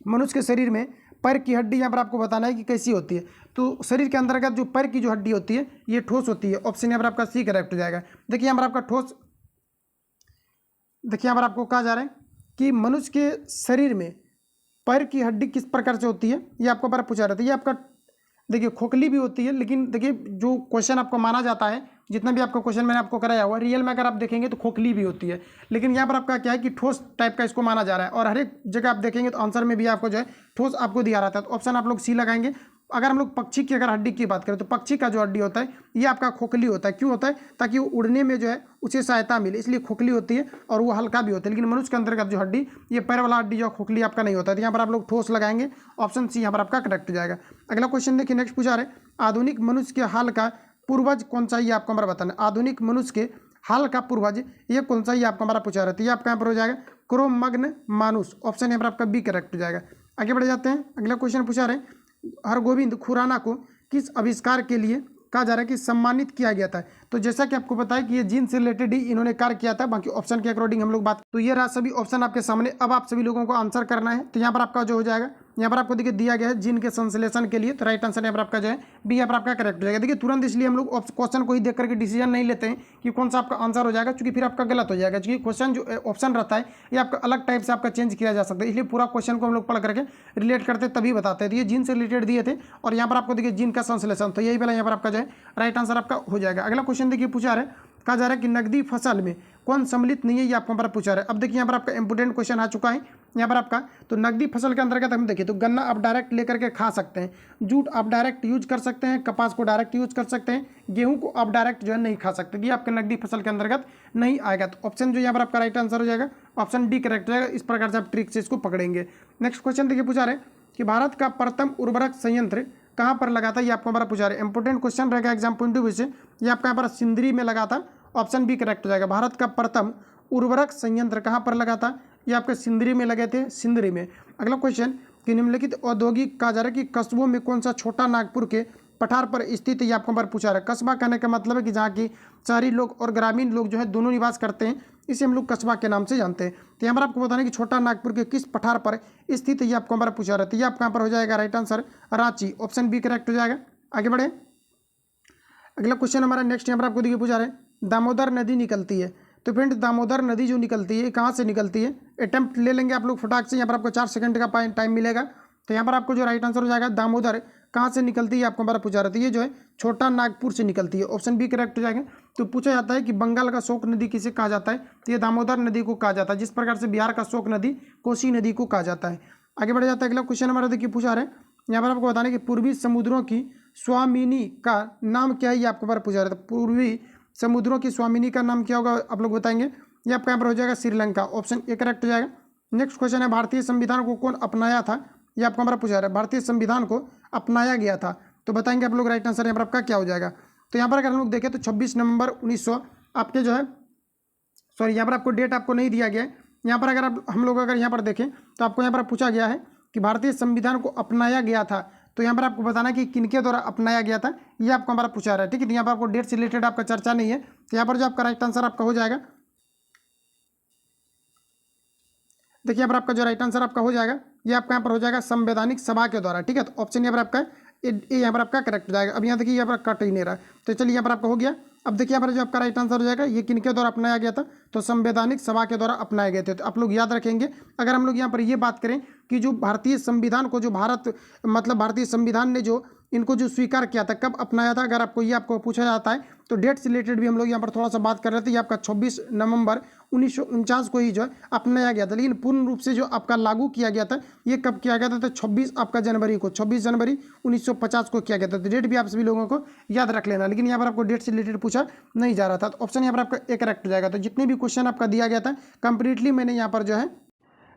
मनुष्य के शरीर में पैर की हड्डी यहाँ पर आपको बताना है कि कैसी होती है। तो शरीर के अंतर्गत जो पैर की जो हड्डी होती है ये ठोस होती है, ऑप्शन यहाँ पर आपका सी करेक्ट हो जाएगा। देखिए यहाँ पर आपका ठोस, देखिए यहाँ पर आपको कहा जा रहा है कि मनुष्य के शरीर में पैर की हड्डी किस प्रकार से होती है ये आपको बार पूछा रहा था। ये आपका देखिए खोखली भी होती है, लेकिन देखिए जो क्वेश्चन आपको माना जाता है, जितना भी आपका क्वेश्चन मैंने आपको कराया हुआ रियल में अगर आप देखेंगे तो खोखली भी होती है, लेकिन यहाँ पर आपका क्या है कि ठोस टाइप का इसको माना जा रहा है। और हर एक जगह आप देखेंगे तो आंसर में भी आपको जो है ठोस आपको दिया रहता है। तो ऑप्शन आप लोग सी लगाएंगे, अगर हम लोग पक्षी की अगर हड्डी की बात करें तो पक्षी का जो हड्डी होता है ये आपका खोखली होता है। क्यों होता है? ताकि वो उड़ने में जो है उसे सहायता मिले, इसलिए खोखली होती है और वो हल्का भी होता है। लेकिन मनुष्य के अंतर्गत जो हड्डी, ये पैर वाला हड्डी जो खोखली आपका नहीं होता है। तो यहाँ पर आप लोग ठोस लगाएंगे, ऑप्शन सी यहाँ पर आपका करेक्ट हो जाएगा। अगला क्वेश्चन देखिए, नेक्स्ट पूछा रहे आधुनिक मनुष्य के हाल का पूर्वज कौन सा, ये आपको हमारा बताना। आधुनिक मनुष्य के हाल का पूर्वज ये कौन सा, ये आपको हमारा पूछा रहा है। तो ये आपका यहाँ पर हो जाएगा क्रोमैग्न मानुस, ऑप्शन यहाँ पर आपका बी करेक्ट हो जाएगा। आगे बढ़ जाते हैं, अगला क्वेश्चन पूछा रहे हरगोविंद खुराना को किस आविष्कार के लिए कहा जा रहा है कि सम्मानित किया गया था। तो जैसा कि आपको पता है कि ये जीन से रिलेटेड ही इन्होंने कार्य किया था, बाकी ऑप्शन के अकॉर्डिंग हम लोग बात, तो ये रहा सभी ऑप्शन आपके सामने। अब आप सभी लोगों को आंसर करना है। तो यहाँ पर आपका जो हो जाएगा, यहाँ पर आपको देखिए दिया गया है जीन के संश्लेषण के लिए, तो राइट आंसर यहाँ पर आपका जो है बी यहाँ पर आपका करेक्ट हो जाएगा। देखिए तुरंत इसलिए हम लोग क्वेश्चन को ही देख करके डिसीजन नहीं लेते हैं कि कौन सा आपका आंसर हो जाएगा, क्योंकि फिर आपका गलत हो जाएगा। क्योंकि क्वेश्चन जो ऑप्शन रहता है ये आपका अलग टाइप से आपका चेंज किया जा सकता है, इसलिए पूरा क्वेश्चन को हम लोग पढ़ करके रिलेट करते तभी बताते हैं। तो ये जीन से रिलेटेड दिए थे और यहाँ पर आपको देखिए जीन का संश्लेषण, तो यही पहले यहाँ पर आपका जो है राइट आंसर आपका हो जाएगा। अगला क्वेश्चन देखिए पूछा रहा है, कहा जा रहा है कि नकदी फसल में कौन सम्मिलित नहीं है, ये आपको पर पूछा रहा है। अब देखिए यहाँ पर आपका इंपोर्टेंट क्वेश्चन आ चुका है यहाँ पर आपका। तो नकदी फसल के अंतर्गत हम देखिए तो गन्ना आप डायरेक्ट लेकर के खा सकते हैं, जूट आप डायरेक्ट यूज कर सकते हैं, कपास को डायरेक्ट यूज कर सकते हैं, गेहूं को आप डायरेक्ट जो है नहीं खा सकते, ये आपके नकदी फसल के अंतर्गत नहीं आएगा। तो ऑप्शन जो यहाँ पर आपका राइट आंसर हो जाएगा ऑप्शन डी करेक्ट हो जाएगा। इस प्रकार से आप ट्रिक से इसको पकड़ेंगे। नेक्स्ट क्वेश्चन देखिए पूछा रहे कि भारत का प्रथम उर्वरक संयंत्र कहाँ पर लगा था, ये आपको हमारा पूछा रहे। इंपोर्टेंट क्वेश्चन रहेगा एग्जाम पॉइंट ऑफ व्यू से, ये आपका यहाँ पर सिंदरी में लगा था, ऑप्शन बी करेक्ट हो जाएगा। भारत का प्रथम उर्वरक संयंत्र कहाँ पर लगा था, ये आपके सिंदरी में लगे थे, सिंदरी में। अगला क्वेश्चन कि निम्नलिखित औद्योगिक कहा जा रहा है कि कस्बों में कौन सा छोटा नागपुर के पठार पर स्थित, ये आपको पर पूछा रहा है। कस्बा कहने का मतलब है कि जहाँ की शहरी लोग और ग्रामीण लोग जो है दोनों निवास करते हैं, इसे हम लोग कस्बा के नाम से जानते हैं। तो यहाँ पर आपको बताना है कि छोटा नागपुर के किस पठार पर स्थित, ये आपको हमारा पूछा रहा है। तो ये आपका यहाँ पर हो जाएगा right answer Ranchi, option B correct हो जाएगा। आगे बढ़े, अगला क्वेश्चन हमारा नेक्स्ट यहाँ पर आपको देखिए पूछा रहे दामोदर नदी निकलती है। तो फ्रेंड दामोदर नदी जो निकलती है कहाँ से निकलती है, अटेम्प्ट ले लेंगे आप लोग फटाक से। यहाँ पर आपको 4 सेकंड का टाइम मिलेगा। तो यहाँ पर आपको जो राइट आंसर हो जाएगा दामोदर कहाँ से निकलती है, आपको हमारा पूछा रहा था। ये जो है छोटा नागपुर से निकलती है, ऑप्शन बी करेक्ट हो जाएगा। तो पूछा जाता है कि बंगाल का शोक नदी किसे कहा जाता है, तो ये दामोदर नदी को कहा जाता है, जिस प्रकार से बिहार का शोक नदी कोसी नदी को कहा जाता है। आगे बढ़ जाता है, अगला क्वेश्चन हमारा देखिए पूछा रहे यहाँ पर आपको बताना कि पूर्वी समुद्रों की स्वामिनी का नाम क्या है, ये आपको बार पूछा रहा था। पूर्वी समुद्रों की स्वामिनी का नाम क्या होगा आप लोग बताएंगे, ये आपका यहाँ पर हो जाएगा श्रीलंका, ऑप्शन ए करेक्ट हो जाएगा। नेक्स्ट क्वेश्चन है भारतीय संविधान को कौन अपनाया था, ये आपको हमारा पूछा रहा है। भारतीय संविधान को अपनाया गया था, तो बताएंगे आप लोग राइट आंसर यहाँ पर आपका क्या हो जाएगा। तो यहाँ पर अगर हम लोग देखें तो 26 नवंबर 1900 आपके जो है, सॉरी यहाँ पर आपको डेट आपको नहीं दिया गया है। यहाँ पर अगर आप हम लोग अगर यहाँ पर देखें तो आपको यहाँ पर पूछा गया है कि भारतीय संविधान को अपनाया गया था, तो यहाँ पर आपको बताना कि किनके द्वारा अपनाया गया था, ये आपको हमारा पूछा रहा है। ठीक है, तो यहाँ पर आपको डेट से रिलेटेड आपका चर्चा नहीं है। तो यहाँ पर जो आपका राइट आंसर आपका हो जाएगा, देखिए यहाँ पर आपका जो राइट आंसर आपका हो जाएगा, ये आपका यहाँ पर हो जाएगा संवैधानिक सभा के द्वारा। ठीक है, तो ऑप्शन यहाँ पर आपका ए यहाँ पर आपका करेक्ट हो जाएगा। अब यहाँ देखिए यहाँ पर कट ही नहीं रहा, तो चलिए यहाँ पर आपका हो गया। अब देखिए यहाँ पर जो आपका राइट आंसर हो जाएगा, ये किनके द्वारा अपनाया गया था, तो संवैधानिक सभा के द्वारा अपनाए गए थे। तो आप लोग याद रखेंगे, अगर हम लोग यहाँ पर ये बात करें कि जो भारतीय संविधान को, जो भारत मतलब भारतीय संविधान ने जो इनको जो स्वीकार किया था, कब अपनाया था, अगर आपको ये आपको पूछा जाता है तो डेट से रिलेटेड भी हम लोग यहाँ पर थोड़ा सा बात कर रहे थे। ये आपका 26 नवंबर 1949 को ही जो है अपनाया गया था, लेकिन पूर्ण रूप से जो आपका लागू किया गया था ये कब किया गया था, तो 26 आपका जनवरी को, 26 जनवरी 1950 को किया गया था। तो डेट भी आप सभी लोगों को याद रख लेना, लेकिन यहाँ पर आपको डेट से रिलेटेड पूछा नहीं जा रहा था। तो ऑप्शन यहाँ पर आपका ए करेक्ट हो जाएगा। तो जितने भी क्वेश्चन आपका दिया गया था कंप्लीटली मैंने यहाँ पर जो है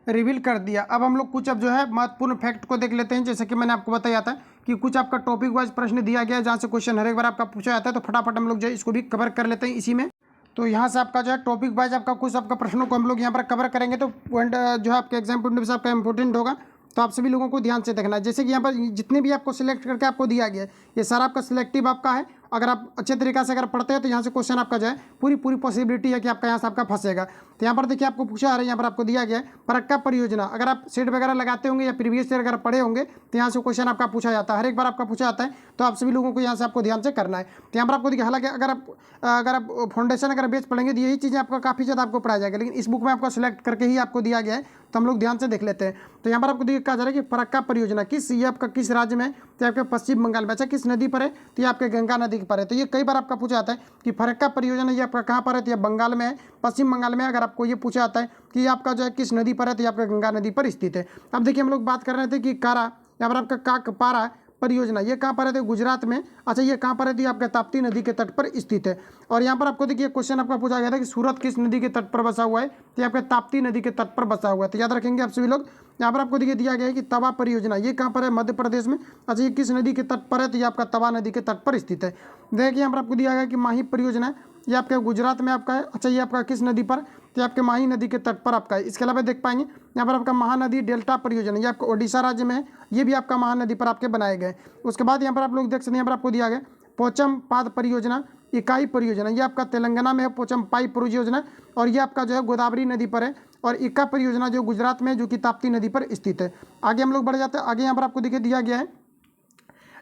रिवील कर दिया। अब हम लोग कुछ अब जो है महत्वपूर्ण फैक्ट को देख लेते हैं। जैसे कि मैंने आपको बताया था कि कुछ आपका टॉपिक वाइज प्रश्न दिया गया है, जहाँ से क्वेश्चन हर एक बार आपका पूछा जाता है, तो फटाफट हम लोग जो है इसको भी कवर कर लेते हैं इसी में। तो यहाँ से आपका जो है टॉपिक वाइज आपका कुछ आपका प्रश्नों को हम लोग यहाँ पर कवर करेंगे। तो पॉइंट जो है आपके एग्जाम पॉइंट से आपका इंपॉर्टेंट होगा, तो आप सभी लोगों को ध्यान से देखना है। जैसे कि यहाँ पर जितने भी आपको सिलेक्ट करके आपको दिया गया है, ये सारा आपका सिलेक्टिव आपका है। अगर आप अच्छे तरीक़ा से अगर पढ़ते हैं तो यहाँ से क्वेश्चन आपका जो है पूरी पॉसिबिलिटी है कि आपका यहाँ से आपका फंसेगा। तो यहाँ पर देखिए आपको पूछा आ रहा है, यहाँ पर आपको दिया गया है फरक्का परियोजना। अगर आप सेट वगैरह लगाते होंगे या प्रीवियस ईयर अगर पढ़े होंगे तो यहाँ से क्वेश्चन आपका पूछा जाता है, हर एक बार आपका पूछा जाता है। तो आप सभी लोगों को यहाँ से आपको ध्यान से करना है। तो यहाँ पर आपको देखिए, हालांकि अगर आप फाउंडेशन अगर बेस पढ़ेंगे तो यही चीज़ें आपका काफ़ी ज़्यादा आपको पढ़ाया जाएगा, लेकिन इस बुक में आपको सिलेक्ट करके ही आपको दिया गया है। तो हम लोग ध्यान से देख लेते हैं। तो यहाँ पर आपको देखिए कहा जा रहा है कि फरक्का परियोजना किस, ये आपका किस राज्य में है, तो आपके पश्चिम बंगाल में। अच्छा, किस नदी पर है, तो ये आपके गंगा नदी पर है। तो ये कई बार आपका पूछा जाता है कि फरक्का परियोजना ये आपका कहाँ पर है, तो ये बंगाल में है, पश्चिम बंगाल में। अगर आपको ये पूछा जाता है कि आपका जो है किस नदी पर है, तो ये आपका गंगा नदी पर स्थित है। अब देखिए हम लोग बात कर रहे थे कि कारा, यहाँ पर आपका काकपारा परियोजना ये कहाँ पर है? तो गुजरात में। अच्छा, ये कहाँ पर है? तो ये आपका ताप्ती नदी के तट पर स्थित है। और यहाँ पर आपको देखिए क्वेश्चन आपका पूछा गया था कि सूरत किस नदी के तट पर बसा हुआ है? तो ये आपका ताप्ती नदी के तट पर बसा हुआ है। तो याद रखेंगे आप सभी लोग। यहाँ पर आपको देखिए दिया गया है कि तवा परियोजना ये कहाँ पर है? मध्य प्रदेश में। अच्छा, ये किस नदी के तट पर है? तो ये आपका तवा नदी के तट पर स्थित है। देखिए यहाँ पर आपको दिया गया है कि माही परियोजना ये आपका गुजरात में आपका है। अच्छा, ये आपका किस नदी पर? तो आपके माही नदी के तट पर आपका है। इसके अलावा देख पाएंगे यहाँ पर आपका महानदी डेल्टा परियोजना ये आपका ओडिशा राज्य में है। ये भी आपका महानदी पर आपके बनाए गए। उसके बाद यहाँ पर आप लोग देख सकते हैं, यहाँ पर आपको दिया गया पोचम पाद परियोजना इकाई परियोजना ये आपका तेलंगाना में है। पोचम पाई परियोजना और ये आपका जो है गोदावरी नदी पर है। और इक्का परियोजना जो गुजरात में है, जो कि ताप्ती नदी पर स्थित है। आगे हम लोग बढ़ जाते हैं। आगे यहाँ पर आपको देखिए दिया गया है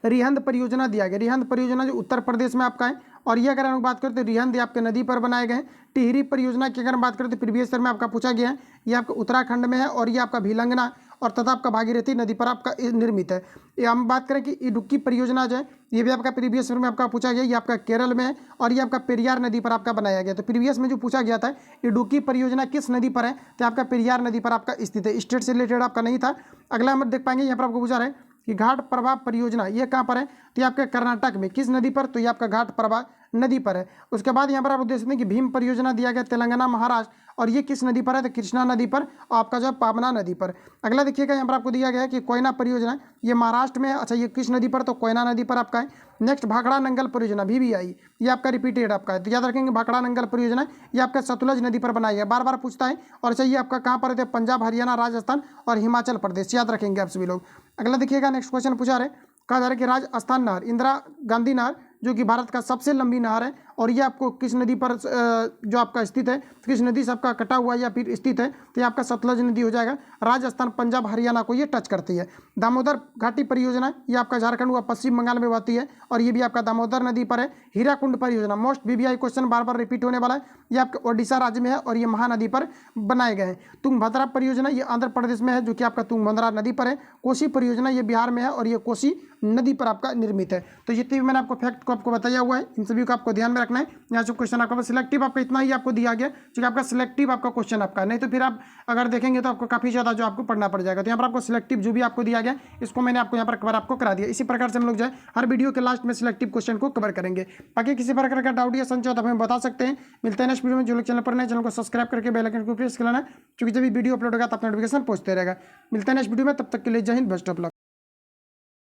रिहंद परियोजना दिया गया। रिहंद परियोजना जो उत्तर प्रदेश में आपका है। और ये अगर हम बात करें तो रिहंद ये आपके नदी पर बनाए गए हैं। टिहरी परियोजना की अगर हम बात करें तो प्रीवियस ईयर में आपका पूछा गया है। ये आपका उत्तराखंड में है और ये आपका भिलंगना और तथा आपका भागीरथी नदी पर आपका निर्मित है। ये हम बात करें कि इडुक्की परियोजना जो है ये भी आपका प्रीवियस ईयर में आपका पूछा गया। ये आपका केरल में है और ये आपका पेरियार नदी पर आपका बनाया गया। तो प्रीवियस में जो पूछा गया था इडुक्की परियोजना किस नदी पर है? तो आपका पेरियार नदी पर आपका स्थित है। स्टेट से रिलेटेड आपका नहीं था। अगला हम देख पाएंगे यहाँ पर आपको पूछा रहा है कि घाट प्रवाह परियोजना ये कहाँ पर है? तो ये आपके कर्नाटक में। किस नदी पर? तो ये आपका घाट प्रवाह नदी पर है। उसके बाद यहाँ पर आप देख सकते हैं कि भीम परियोजना दिया गया तेलंगाना महाराष्ट्र और ये किस नदी पर है? तो कृष्णा नदी पर और आपका जो है पावना नदी पर। अगला देखिएगा यहाँ पर आपको दिया गया है कि कोयना परियोजना ये महाराष्ट्र में है। अच्छा, ये किस नदी पर? तो कोयना नदी पर आपका है। नेक्स्ट भाखड़ा नंगल परियोजना VBI ये आपका रिपीटेड आपका है। तो याद रखेंगे भाखड़ा नंगल परियोजना ये आपका सतलुज नदी पर बनाई है। बार बार पूछता है। और अच्छा, ये आपका कहाँ पर है? पंजाब, हरियाणा, राजस्थान और हिमाचल प्रदेश। याद रखेंगे आप सभी लोग। अगला देखिएगा नेक्स्ट क्वेश्चन पूछा रहे कहा जा रहा है कि राजस्थान नहर इंदिरा गांधी नहर जो कि भारत का सबसे लंबी नहर है और ये आपको किस नदी पर जो आपका स्थित है? किस नदी से आपका कटा हुआ या फिर स्थित है? तो ये आपका सतलज नदी हो जाएगा। राजस्थान, पंजाब, हरियाणा को ये टच करती है। दामोदर घाटी परियोजना ये आपका झारखंड व पश्चिम बंगाल में बहती है और ये भी आपका दामोदर नदी पर है। हीराकुंड परियोजना मोस्ट VBI क्वेश्चन बार बार रिपीट होने वाला है। ये आपके ओडिशा राज्य में है और ये महानदी पर बनाए गए हैं। तुंगभद्रा परियोजना ये आंध्र प्रदेश में है जो कि आपका तुंगभद्रा नदी पर है। कोसी परियोजना ये बिहार में है और ये कोसी नदी पर आपका निर्मित है। तो जितने भी मैंने आपको फैक्ट को आपको बताया हुआ है इन सभी को आपको ध्यान में रखना है। यहाँ से क्वेश्चन आपका सिलेक्टिव आपका इतना ही आपको दिया गया क्योंकि आपका सिलेक्टिव आपका क्वेश्चन आपका नहीं तो फिर आप अगर देखेंगे तो आपको काफी ज्यादा जो आपको पढ़ना पड़ जाएगा। तो यहाँ पर आपको सिलेक्टिव जो भी आपको दिया गया इसको मैंने आपको यहाँ पर कवर आपको करा दिया। इसी प्रकार से हम लोग जो है हर वीडियो के लास्ट में सिलेक्टिव क्वेश्चन को कवर करेंगे। बाकी किसी प्रकार का डाउट या संशय तो हमें बता सकते हैं। मिलते हैं नेक्स्ट वीडियो में। जो लोग चैनल पर नए चैनल को सब्सक्राइब करके बेल आइकन को प्रेस कर लेना क्योंकि जब भी वीडियो अपलोड होगा तो आपका नोटिफिकेशन पहुंचते रहेगा। मिलते हैं नेक्स्ट वीडियो में, तब तक के लिए जय हिंद, बेस्ट ऑफ लक।